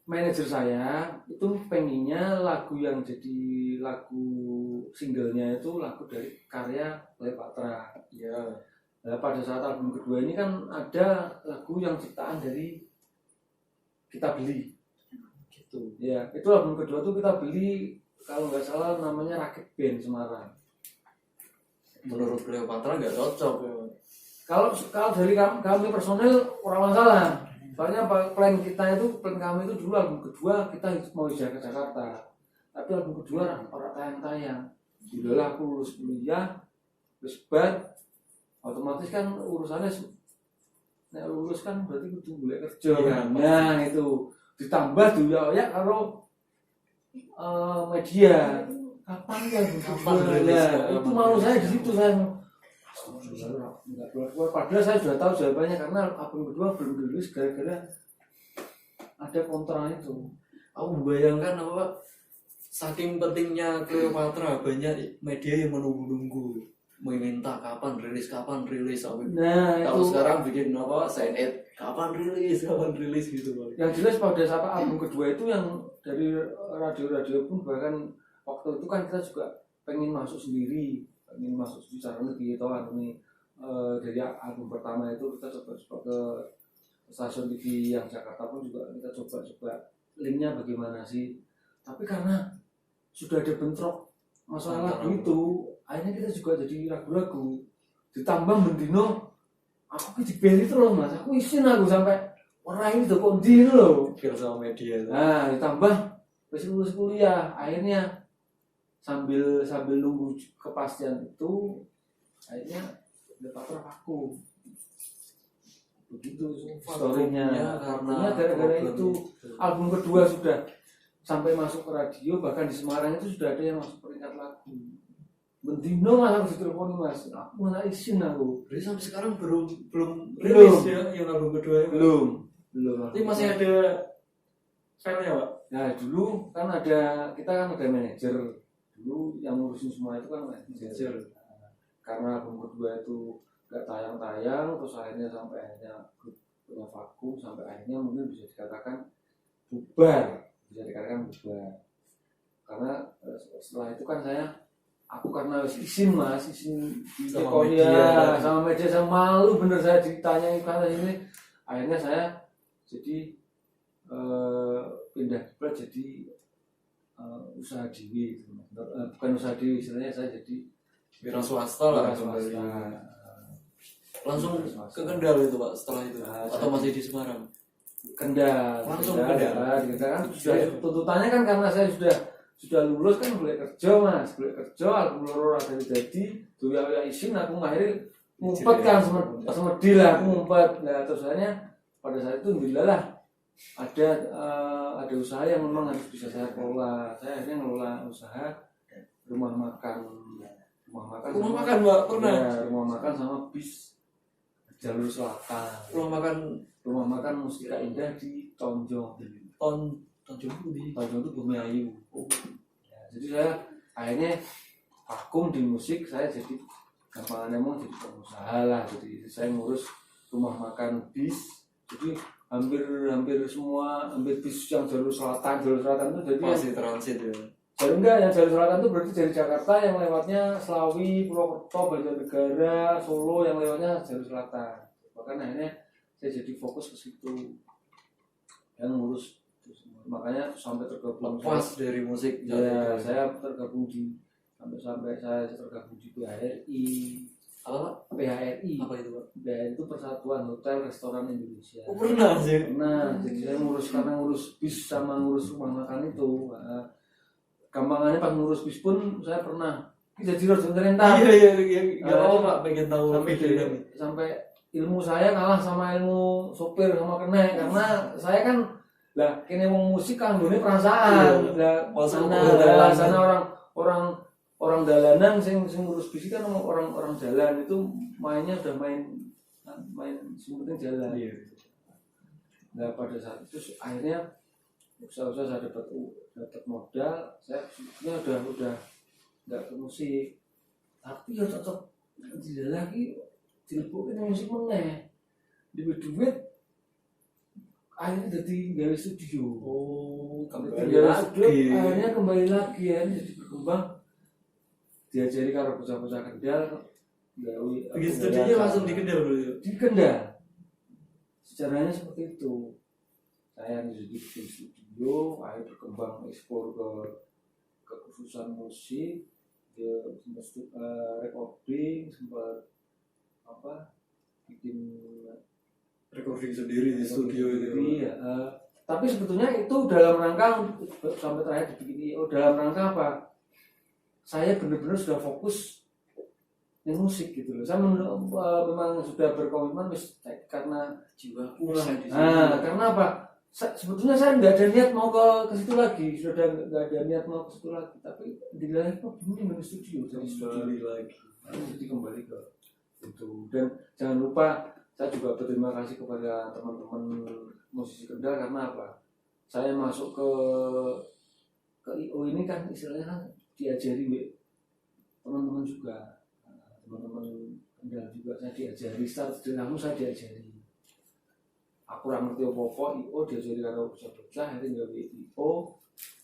Manajer saya itu pengennya lagu yang jadi lagu singlenya itu lagu dari karya Cleopatra. Ya. Nah, pada saat album kedua ini kan ada lagu yang ciptaan dari Kita Beli. Gitu. Ya, itu album kedua tuh Kita Beli, kalau nggak salah namanya Rakit Band Semarang. Menurut Cleopatra nggak cocok ya. Kalau dari kami personel kurang masalah. Soalnya plan kami itu dulu album kedua kita mau hijrah ke Jakarta. Tapi album kedua orang tayang-tayang. Judulnya aku lulus kuliah, terus otomatis kan urusannya lulus kan berarti kudu mulai kerja kan. Nah itu ditambah dulu ya kalau media kapan rilis itu malu saya di situ saya nggak keluar. Padahal saya sudah tahu jawabannya karena album kedua belum dirilis gara-gara ada kontra itu. Aku bayangkan apa saking pentingnya Cleopatra banyak media yang menunggu-nunggu meminta kapan rilis sampai kalau itu sekarang bikin apa sign kapan rilis gitu Pak. yang jelas pada saat album kedua itu yang dari radio pun bahkan waktu itu kan kita juga pengen masuk secara lebih tahu ini dari album pertama itu kita coba ke stasiun TV yang Jakarta pun juga kita coba linknya bagaimana sih, tapi karena sudah ada bentrok masalah lagu itu akhirnya kita juga jadi ragu-ragu, ditambah mendino aku di band itu loh mas, aku isin aku sampai orang ini tuh kondi loh sama media. Nah ditambah masih lulus kuliah, akhirnya sambil nunggu kepastian itu akhirnya dapat vakum begitu storynya. Karena gara-gara itu album kedua sudah sampai masuk ke radio, bahkan di Semarang itu sudah ada yang masuk peringkat lagu. Bendino mas aku ditelepon mas, aku nggak izin aku. Jadi sampai sekarang belum rilis ya yang album kedua ya? Belum. Tapi masih ada filenya Pak? Nah dulu kan kita kan ada manajer dulu yang ngurusin semua itu kan manajer. Karena album kedua itu nggak tayang terus akhirnya punya vakum sampai akhirnya mungkin bisa dikatakan bubar. Karena setelah itu kan aku karena izin di Korea sama media, saya malu bener saya ditanya kata ini, akhirnya saya jadi pindah jadi usaha dewi, bukan usaha dewi, istilahnya saya jadi wira swasta lah. Langsung ke Kendal itu Pak setelah itu atau masih di Semarang? Kendal Langsung Kendal kan sudah tuntutannya kan karena saya sudah lulus kan boleh kerja album loro ada jadi tuh ya izin aku akhirnya ngumpet kan semedi lah aku ngumpet. Nah terus akhirnya pada saat itu alhamdulillah ada usaha yang memang harus bisa saya kelola. Saya akhirnya ngelola usaha rumah makan Mbak pernah ya, rumah makan sama bis jalur selatan, rumah makan Mustika Indah di Tonjong itu Bumi Ayu. Ya, jadi saya akhirnya vakum di musik, saya jadi gampangannya mau jadi pengusaha lah. Jadi saya ngurus rumah makan bis. Jadi hampir bis yang jalur selatan itu jadi masih transit ya. Jalur yang jalur selatan itu berarti dari Jakarta yang lewatnya Slawi, Purwokerto, Banjarnegara, Solo yang lewatnya jalur selatan. Bahkan akhirnya saya jadi fokus ke situ yang ngurus. Makanya sampai tergabung lepas dari musik ya, saya tergabung sampai saya tergabung di PHRI. Apa PHRI? Apa itu Pak? PHRI itu Persatuan Hotel Restoran Indonesia. Pernah sih. Nah, jadi saya ngurus bis sama ngurus rumah makan itu. gampangannya pas ngurus bis pun saya pernah jadi rojo rental. Iya, nggak apa-apa Pak, pengen tahu sampai lebih dari kami. sampai ilmu saya kalah sama ilmu sopir sama kene, karena saya kan lah kene wong musik kan gune perasaan. Lah Masuk sana ke dalam. sana orang dalanan sing ngurus bis kan orang jalan itu mainnya udah main sing penting jalan. Iya. Nah pada saat itu akhirnya usaha-usaha saya dapat modal, saya sebenarnya udah nggak ke musik, tapi ya tetap tidak lagi dileboknya musik meneh, duit akhirnya jadi gawe studio. Oh, kembali Gawe lagi. studio, akhirnya kembali lagi ya, jadi berkembang, diajari karo bocah-bocah Kendal, gawe Bikin studionya langsung di Kendal dulu. di Kendal. Sejarahnya seperti itu. Saya jadi bikin studio, akhirnya berkembang ekspor ke khususan musik, dia sempat recording, sempat bikin Recording sendiri di studio itu. Iya. Tapi sebetulnya itu dalam rangka sampai terakhir dibikin dalam rangka apa? Saya benar-benar sudah fokus di musik gitu loh. Saya memang sudah berkomitmen karena Jiwaku lah. di sini. Karena apa? Sebetulnya saya nggak ada niat mau ke situ lagi, sudah nggak ada niat mau ke situ lagi. Tapi dilihat kok ini main studio, jadi studio Kembali lagi. jadi kembali ke itu. Dan jangan lupa saya juga berterima kasih kepada teman-teman musisi Kendal karena apa? Saya masuk ke IO ini kan istilahnya kan diajari teman-teman juga, teman-teman Kendal juga saya diajari, start dari kamu saya diajari. Aku kurang ngerti apa-apa, IO diajari karena bocah-bocah, akhirnya dari IO,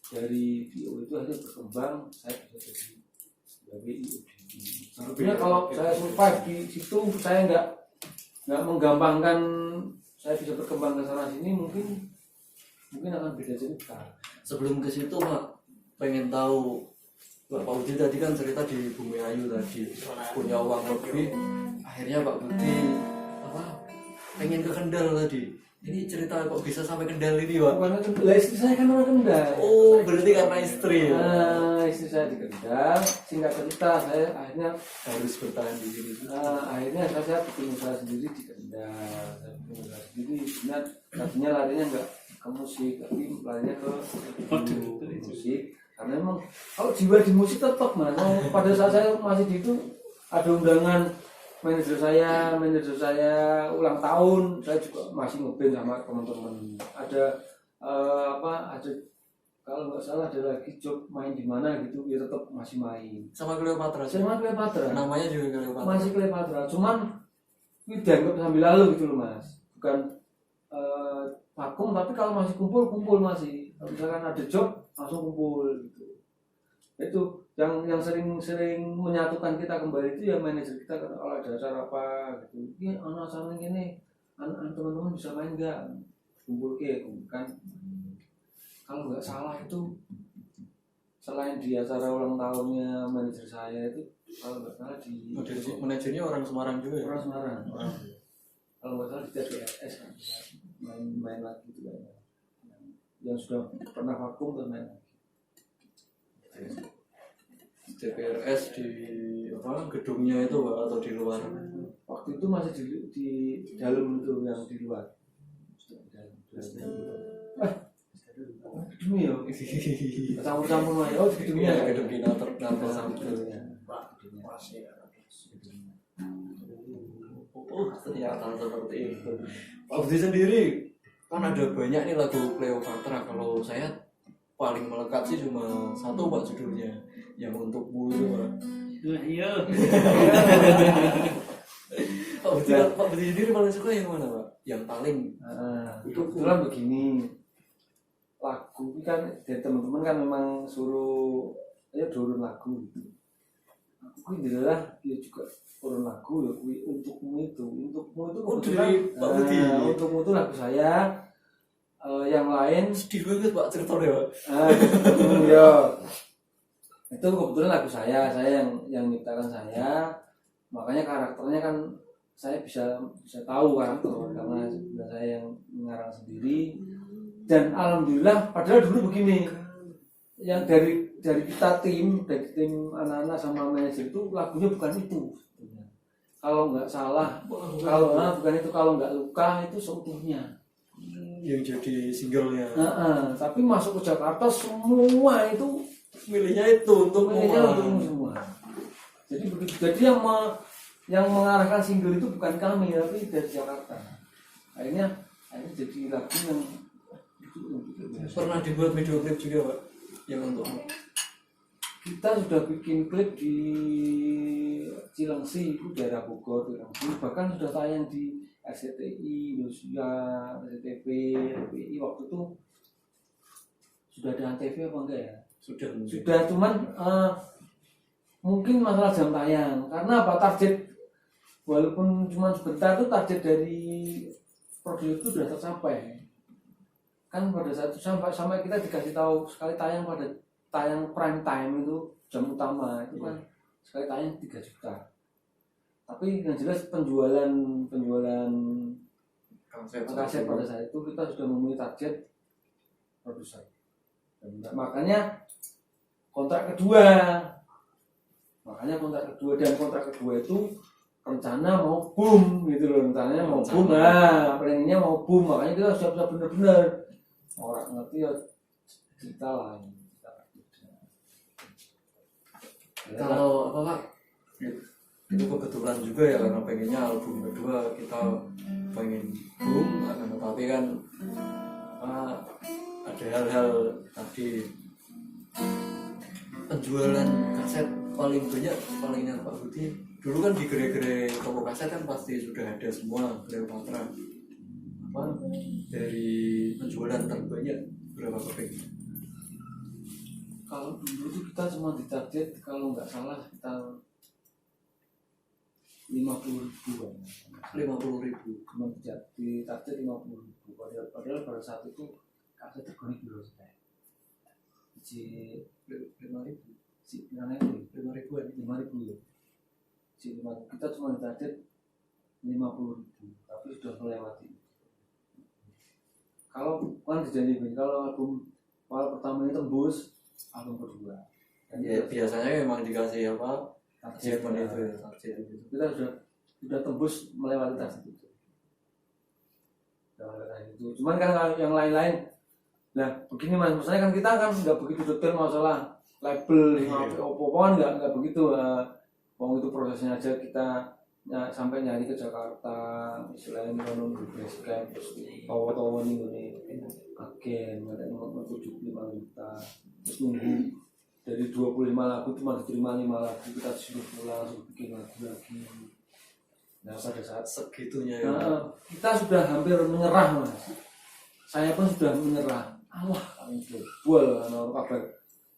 dari IO itu akhirnya berkembang, saya bisa jadi dari IO. Sebenarnya kalau saya survive di situ, saya nggak menggampangkan saya bisa berkembang ke sana sini, mungkin akan beda cerita. Sebelum ke situ Pak, pengen tahu Pak Budi tadi kan cerita di Bumi Ayu tadi punya uang lebih, akhirnya Pak Budi pengen ke Kendal tadi. Ini cerita kok bisa sampai Kendal ini Pak? Bukan Kendal, istri saya kan orang Kendal. Oh, berarti karena istri ya? Istri saya di Kendal, singkat cerita saya akhirnya Harus bertahan di sini. akhirnya saya bikin usaha sendiri di Kendal. Saya bikin usaha sendiri, sebenarnya tadinya larinya nggak ke musik, tapi larinya ke musik. Karena memang kalau jiwa di musik tetap Mas. Pada saat saya masih di itu ada undangan manajer saya ulang tahun, saya juga masih ngeband sama teman-teman. Ada ada kalau nggak salah ada lagi job main di mana gitu, ya tetap masih main. Sama Cleopatra. Sama Cleopatra. Namanya juga Cleopatra. Masih Cleopatra, cuman itu dianggap sambil lalu gitu loh Mas. Bukan vakum, tapi kalau masih kumpul masih. Kalau misalkan ada job langsung kumpul gitu. Itu yang sering menyatukan kita kembali itu ya manajer kita kalau ada acara apa gitu. Ini anak sama gini, anak teman-teman bisa main nggak? Kumpul kan. Kalau nggak salah itu selain di acara ulang tahunnya manajer saya itu kalau nggak salah di Manajernya orang Semarang juga ya? orang Semarang. Kalau nggak salah di TPRS kan main lagi itu kan. Yang sudah pernah vakum dan main lagi. TPRS di gedungnya itu Pak, atau di luar? Waktu itu masih di dalam itu yang di luar. Gedung ya, campur-campur lah. Oh di gedungnya. Iya, gedung Kinator sama gedungnya. Oh, ternyata seperti itu. Pak Budi sendiri kan ada banyak nih lagu Cleopatra. Kalau saya paling melekat sih cuma satu Pak judulnya, yang Untukmu itu Pak. Iya. Pak Budi sendiri paling suka yang mana Pak? Yang paling? Kebetulan begini, lagu ini kan dari teman-teman kan memang suruh ya turun lagu gitu. Aku adalah dia juga turun lagu ya, Untukmu itu dari Pak Budi. Untukmu itu lagu saya. Yang lain Sedih banget Pak ceritanya Pak. ya itu kebetulan lagu saya yang nyiptakan saya, makanya karakternya kan saya bisa tahu karakter karena saya yang mengarang sendiri. Dan alhamdulillah, padahal dulu begini yang dari kita dari tim anak-anak sama manajer itu lagunya bukan itu. Kalau nggak salah, bukan itu, kalau nggak luka itu seutuhnya. Yang jadi singlenya. Tapi masuk ke Jakarta semua itu Milihnya itu untuk semua. Jadi begitu. Jadi yang mengarahkan single itu bukan kami, tapi dari Jakarta. Akhirnya jadi lagu yang pernah dibuat video klip juga Pak, yang untuk kita sudah bikin klip di Cilengsi, itu daerah Bogor, Cilengsi, bahkan sudah tayang di RCTI, Indosiar, RCTV, RPI. Waktu itu sudah ada Antv apa enggak ya? Sudah, cuman mungkin masalah jam tayang, karena apa, target walaupun cuma sebentar itu target dari produksi itu sudah tercapai. Kan pada saat itu sampai kita dikasih tahu sekali tayang prime time itu jam utama itu kan sekali tayang 3 juta. Tapi yang jelas penjualan kaset pada saat itu kita sudah memenuhi target produser. Makanya kontrak kedua itu rencana mau boom gitu loh, rencananya mau boom, planningnya mau boom, makanya kita siap-siap bener-bener. Orang ngerti ya cerita lah. Kalau apa Pak, itu kebetulan juga ya, karena pengennya album kedua kita pengen boom, tapi kan ada hal-hal tadi, penjualan kaset paling banyak palingnya Pak Budi dulu kan di gere-gere toko kaset kan pasti sudah ada semua Cleopatra. Dari penjualan terbanyak berapa keping? Kalau dulu itu kita cuma ditarget kalau nggak salah sekitar 50.000-an. 50.000. Cuma ditarget 50.000. Padahal pada saat itu kaset tergonik dulu saya. Si 5.000. Si berapa itu? 5.000-an. 5.000 ya. Si 5.000 kita cuma ditarget 50.000, tapi sudah melewati. Kalau kan dijanjikan kalau album pertama ini tembus, album kedua. Ya, biasanya memang dikasih apa? Target itu. Kita sudah tembus melewati target itu. Cuman kan yang lain-lain, nah begini mas, maksudnya kan kita kan nggak begitu detail masalah label, apa-apa kan nggak begitu. Itu prosesnya aja kita sampai nyari ke Jakarta, istilahnya menurut basecamp, terus tawa-tawa nih agen, ada nomor 75 juta, terus nunggu dari 25 lagu cuma diterima 5 lagu, kita disuruh pulang, langsung bikin lagu lagi. Nah pada saat segitunya kita sudah hampir menyerah mas, saya pun sudah menyerah. Allah kami jual, kabar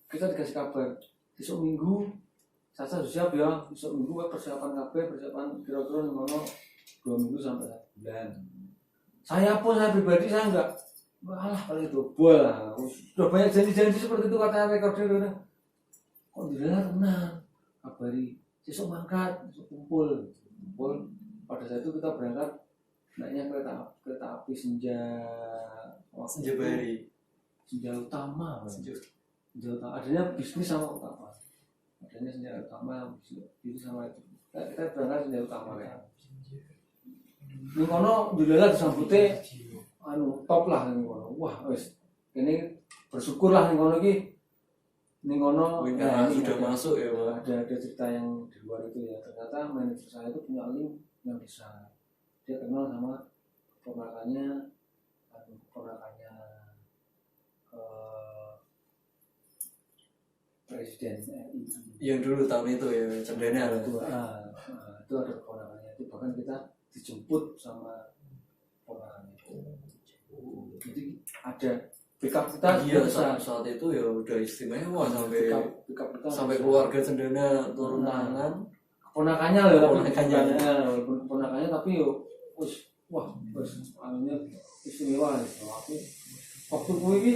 kita dikasih kabar besok minggu. Saya sudah siap ya, besok minggu persiapan persiapan kira-kira mana 2 minggu sampai 1 bulan. Saya pribadi saya enggak, kalau itu bola, sudah banyak janji-janji seperti itu katanya rekorder. Kok tidak tenang, kabari besok mangkat, besok kumpul. Pada saat itu kita berangkat naiknya kereta api Senja Bahari, Senja Utama. Adanya bisnis sama utama. Adanya senjata utama itu sama itu kita berangkat senjata utama kan. Ini kono jualan disambutnya top lah ini kono. Wah wes ini bersyukurlah ini kono karena sudah masuk ya Pak. Ada cerita yang di luar itu ya, ternyata manajer saya itu punya link yang besar. Dia kenal sama keponakannya Presiden yang dulu tahun itu ya cendana itu ada keponakannya itu, bahkan kita dijemput sama keponakannya. Jadi ada backup kita. Iya saat itu ya udah istimewa sampai backup kita sampai keluarga cendana turun tangan. Keponakannya walaupun keponakannya tapi anunya istimewa nih. Waktu ini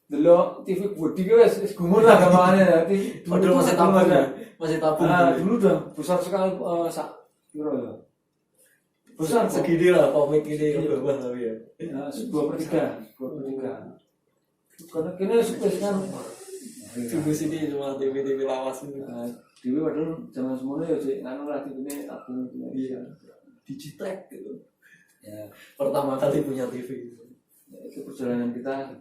delok TV Budi wis gumun lah gamane nanti. Padahal masih tabung. Dulu udah besar sekali sak piro ya. Besar segini lah komik ini ke bawah tapi ya. 2/3. Karena kini space kan Tunggu sini cuma TV lawas itu. Dewi padahal zaman semono ya sih nganu lah TV-ne tabung gitu. Iya. Digitek gitu. Ya, pertama kali punya TV. Ya, itu perjalanan kita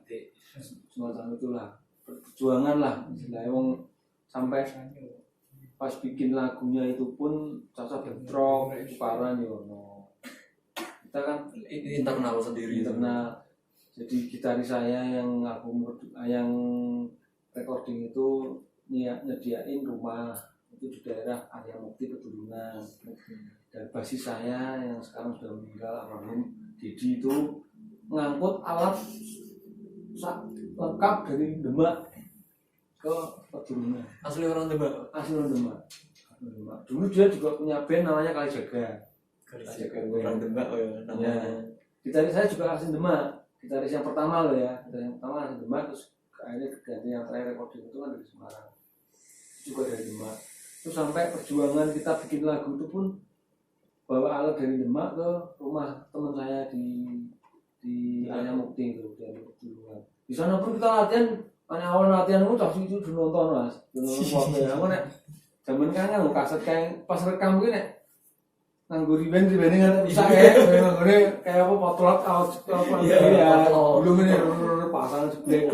semacam itulah. Perjuangan lah istilahnya wong sampai pas bikin lagunya itu pun Caca bentrok, tukaran ya ono. Kita kan Internal sendiri. internal. Jadi gitaris saya yang yang recording itu nyediain rumah itu di daerah Arya Mukti Peturunan. Dan basis saya yang sekarang sudah meninggal almarhum Didi itu ngangkut alat lengkap dari Demak ke Peturunan. Asli orang Demak. Asli orang Demak. Dulu dia juga punya band namanya Kali Jaga. Orang Demak oh ya namanya. Gitaris saya juga asli Demak. Gitaris yang pertama loh ya. Gitaris yang pertama asli Demak, terus akhirnya ganti yang terakhir recording itu kan dari Semarang. Juga dari Demak. Terus sampai perjuangan kita bikin lagu itu pun bawa alat dari Demak ke rumah teman saya di Arya Mukti itu dari Peturunan. Di sana pun kita latihan, awal latihan itu pasti itu nonton mas, nonton waktu ya. Aku nek zaman kan kaset kayak pas rekam gue nek nganggo ribeng kan bisa kayak apa potlot apa ya belum ini pasang jeblek.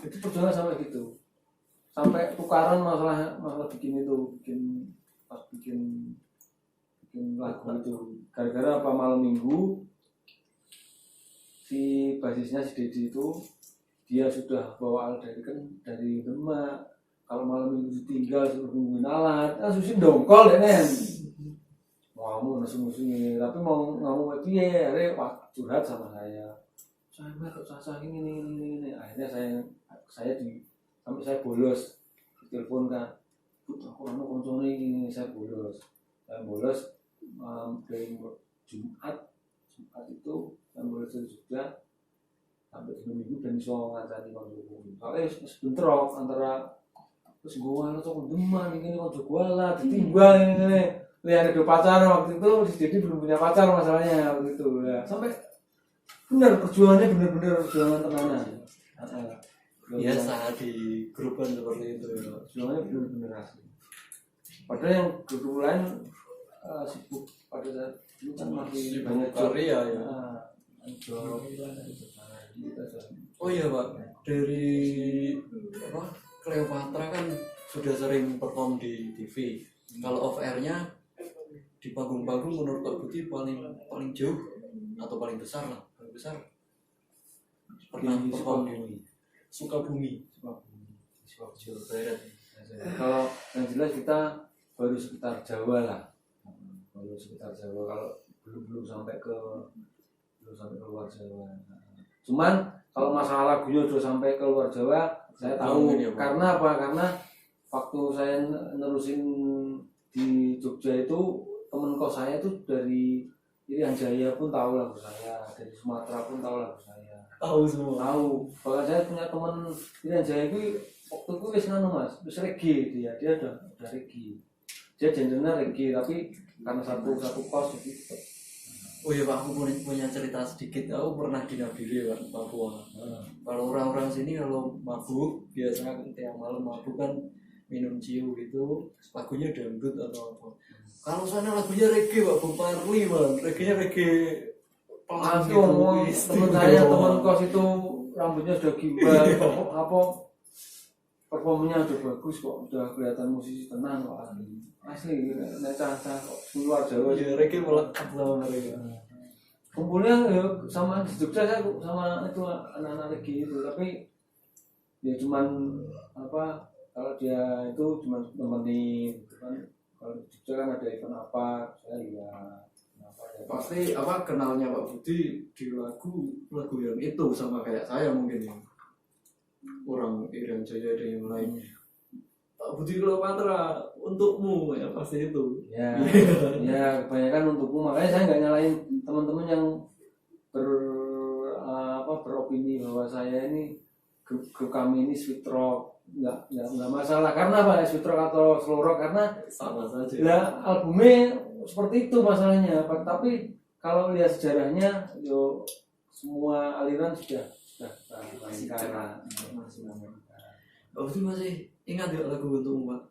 Itu perjuangan sampai gitu. Sampai tukaran masalah bikin lagu itu gara-gara apa malam minggu si basisnya si Dedi itu dia sudah bawa alat dari Demak. Kalau malam minggu ditinggal suruh nungguin alat susi dongkol ya nen mau musuh-musuhnya tapi mau ngomong piye akhirnya curhat sama saya kok Caca ini akhirnya saya sampai saya bolos telepon kan aku koncone ini saya bolos dari Jumat itu saya bolos dari Jogja sampai 2 minggu dan iso ngajari koncoku soalnya sebentrok antara terus gua tuh Demak ini konco gua lah ditinggal ini lihat ada pacaran waktu itu jadi belum punya pacar masalahnya waktu itu ya sampai perjuangannya benar-benar perjuangan tenanan. Biasa di grup kan seperti itu ya. Perjuangannya benar-benar asli. Padahal yang grup lain sibuk pada saat itu kan masih banyak karya ya. Oh iya Pak, dari Cleopatra kan sudah sering perform di TV. Kalau off airnya di panggung-panggung menurut Pak Budi paling jauh atau paling besar lah, paling besar pernah perform di Sukabumi. Jawa Barat. Kalau yang jelas kita baru sekitar Jawa lah, kalau belum sampai ke luar Jawa. Cuman kalau masalah lagunya udah sampai ke luar Jawa, saya tahu karena apa? Karena waktu saya nerusin di Jogja itu temen kos saya itu dari Irian Jaya pun tahu lagu saya, dari Sumatera pun tahu lagu saya. Tahu semua. Tahu. Bahkan saya punya teman Irian Jaya itu waktu itu wis nganu Mas, wis reggae dia udah reggae. Dia gendernya reggae tapi karena satu kos gitu. Oh iya Pak, aku punya cerita sedikit. Aku pernah di Nabire Pak, Papua. Kalau orang-orang sini kalau mabuk biasanya ketika malam mabuk kan minum ciu gitu, lagunya dangdut atau apa. Kalau sana lagunya reggae Pak, Bob Marley Pak, reggae pelan gitu. Teman saya teman kos itu rambutnya sudah gimbal, apa performanya udah bagus kok, udah kelihatan musisi tenang kok asli, nek Caca kok keluar Jawa. Ya reggae melekat sama mereka. Kumpulnya ya sama di Jogja saya sama itu anak-anak reggae itu, tapi ya cuman apa kalau dia itu cuma nemenin gitu kan. Kalau di Jogja kan ada event apa, saya lihat apa ya. Pasti apa kenalnya Pak Budi di lagu yang itu sama kayak saya mungkin ya. Orang Irian Jaya ada yang lain. Pak Budi Cleopatra untukmu ya pasti itu. Ya, ya kebanyakan untukmu, makanya saya nggak nyalain teman-teman yang beropini bahwa saya ini grup kami ini sweet rock, nggak masalah karena apa sweet rock atau slow rock karena Sama saja. ya albumnya seperti itu masalahnya. Tapi kalau lihat sejarahnya, yo semua aliran sudah Oh itu masih ingat ya lagu Untukmu Pak?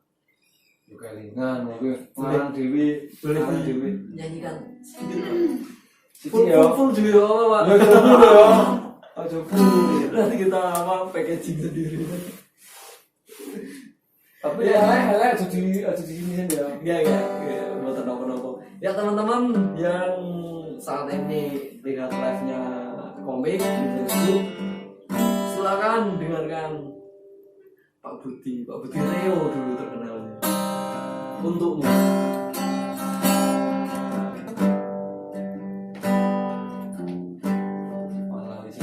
Yo kelingan kowe ngarang dhewe, Boleh ngarang dhewe. nyanyikan sedikit Pak. Siki yo. Full juga apa Pak? Yo coba yo. Aja full. Nanti kita apa packaging sendiri. Tapi ya elek aja di sini ya. Enggak, buat nopo-nopo. Ya teman-teman yang saat ini lihat live-nya komik di Facebook, silakan dengarkan Pak Budi Reo dulu terkenalnya. Untukmu. Malah wis.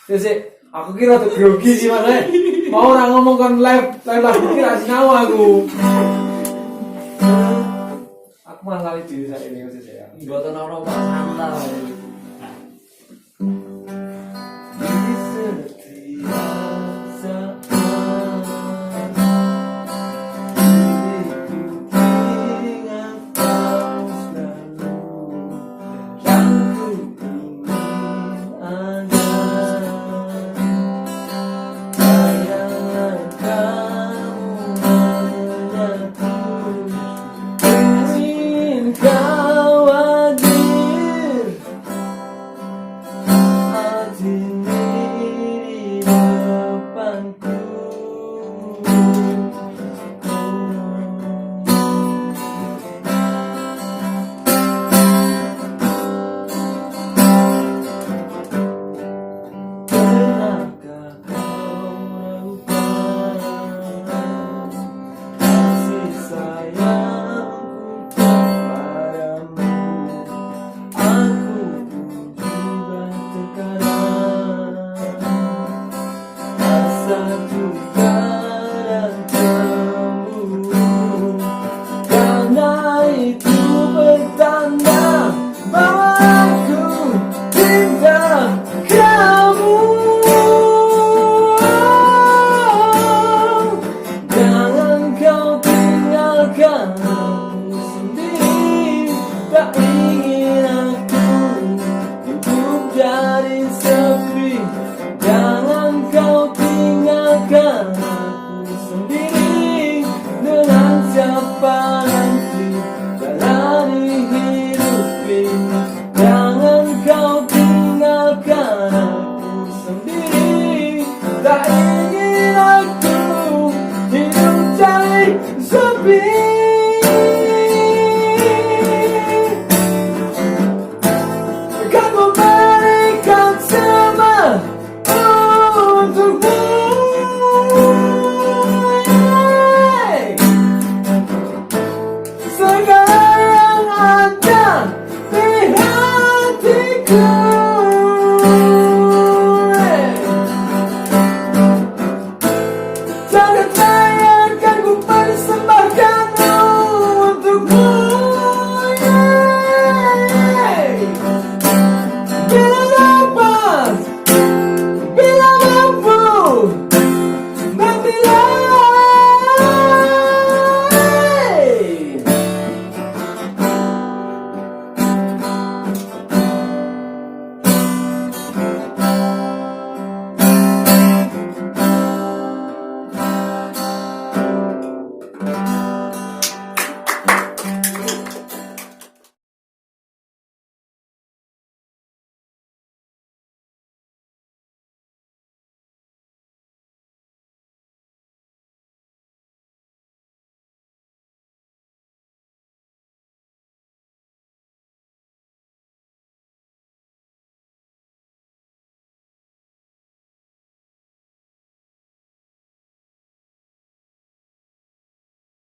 Ya sih, aku kira tuh grogi sih mas. Mau orang ngomong kan live lagu kira sinau aku. Aku malah diri saya ini sih saya. Buat orang-orang Pak santai. Tak ingin aku hidup cari sepi.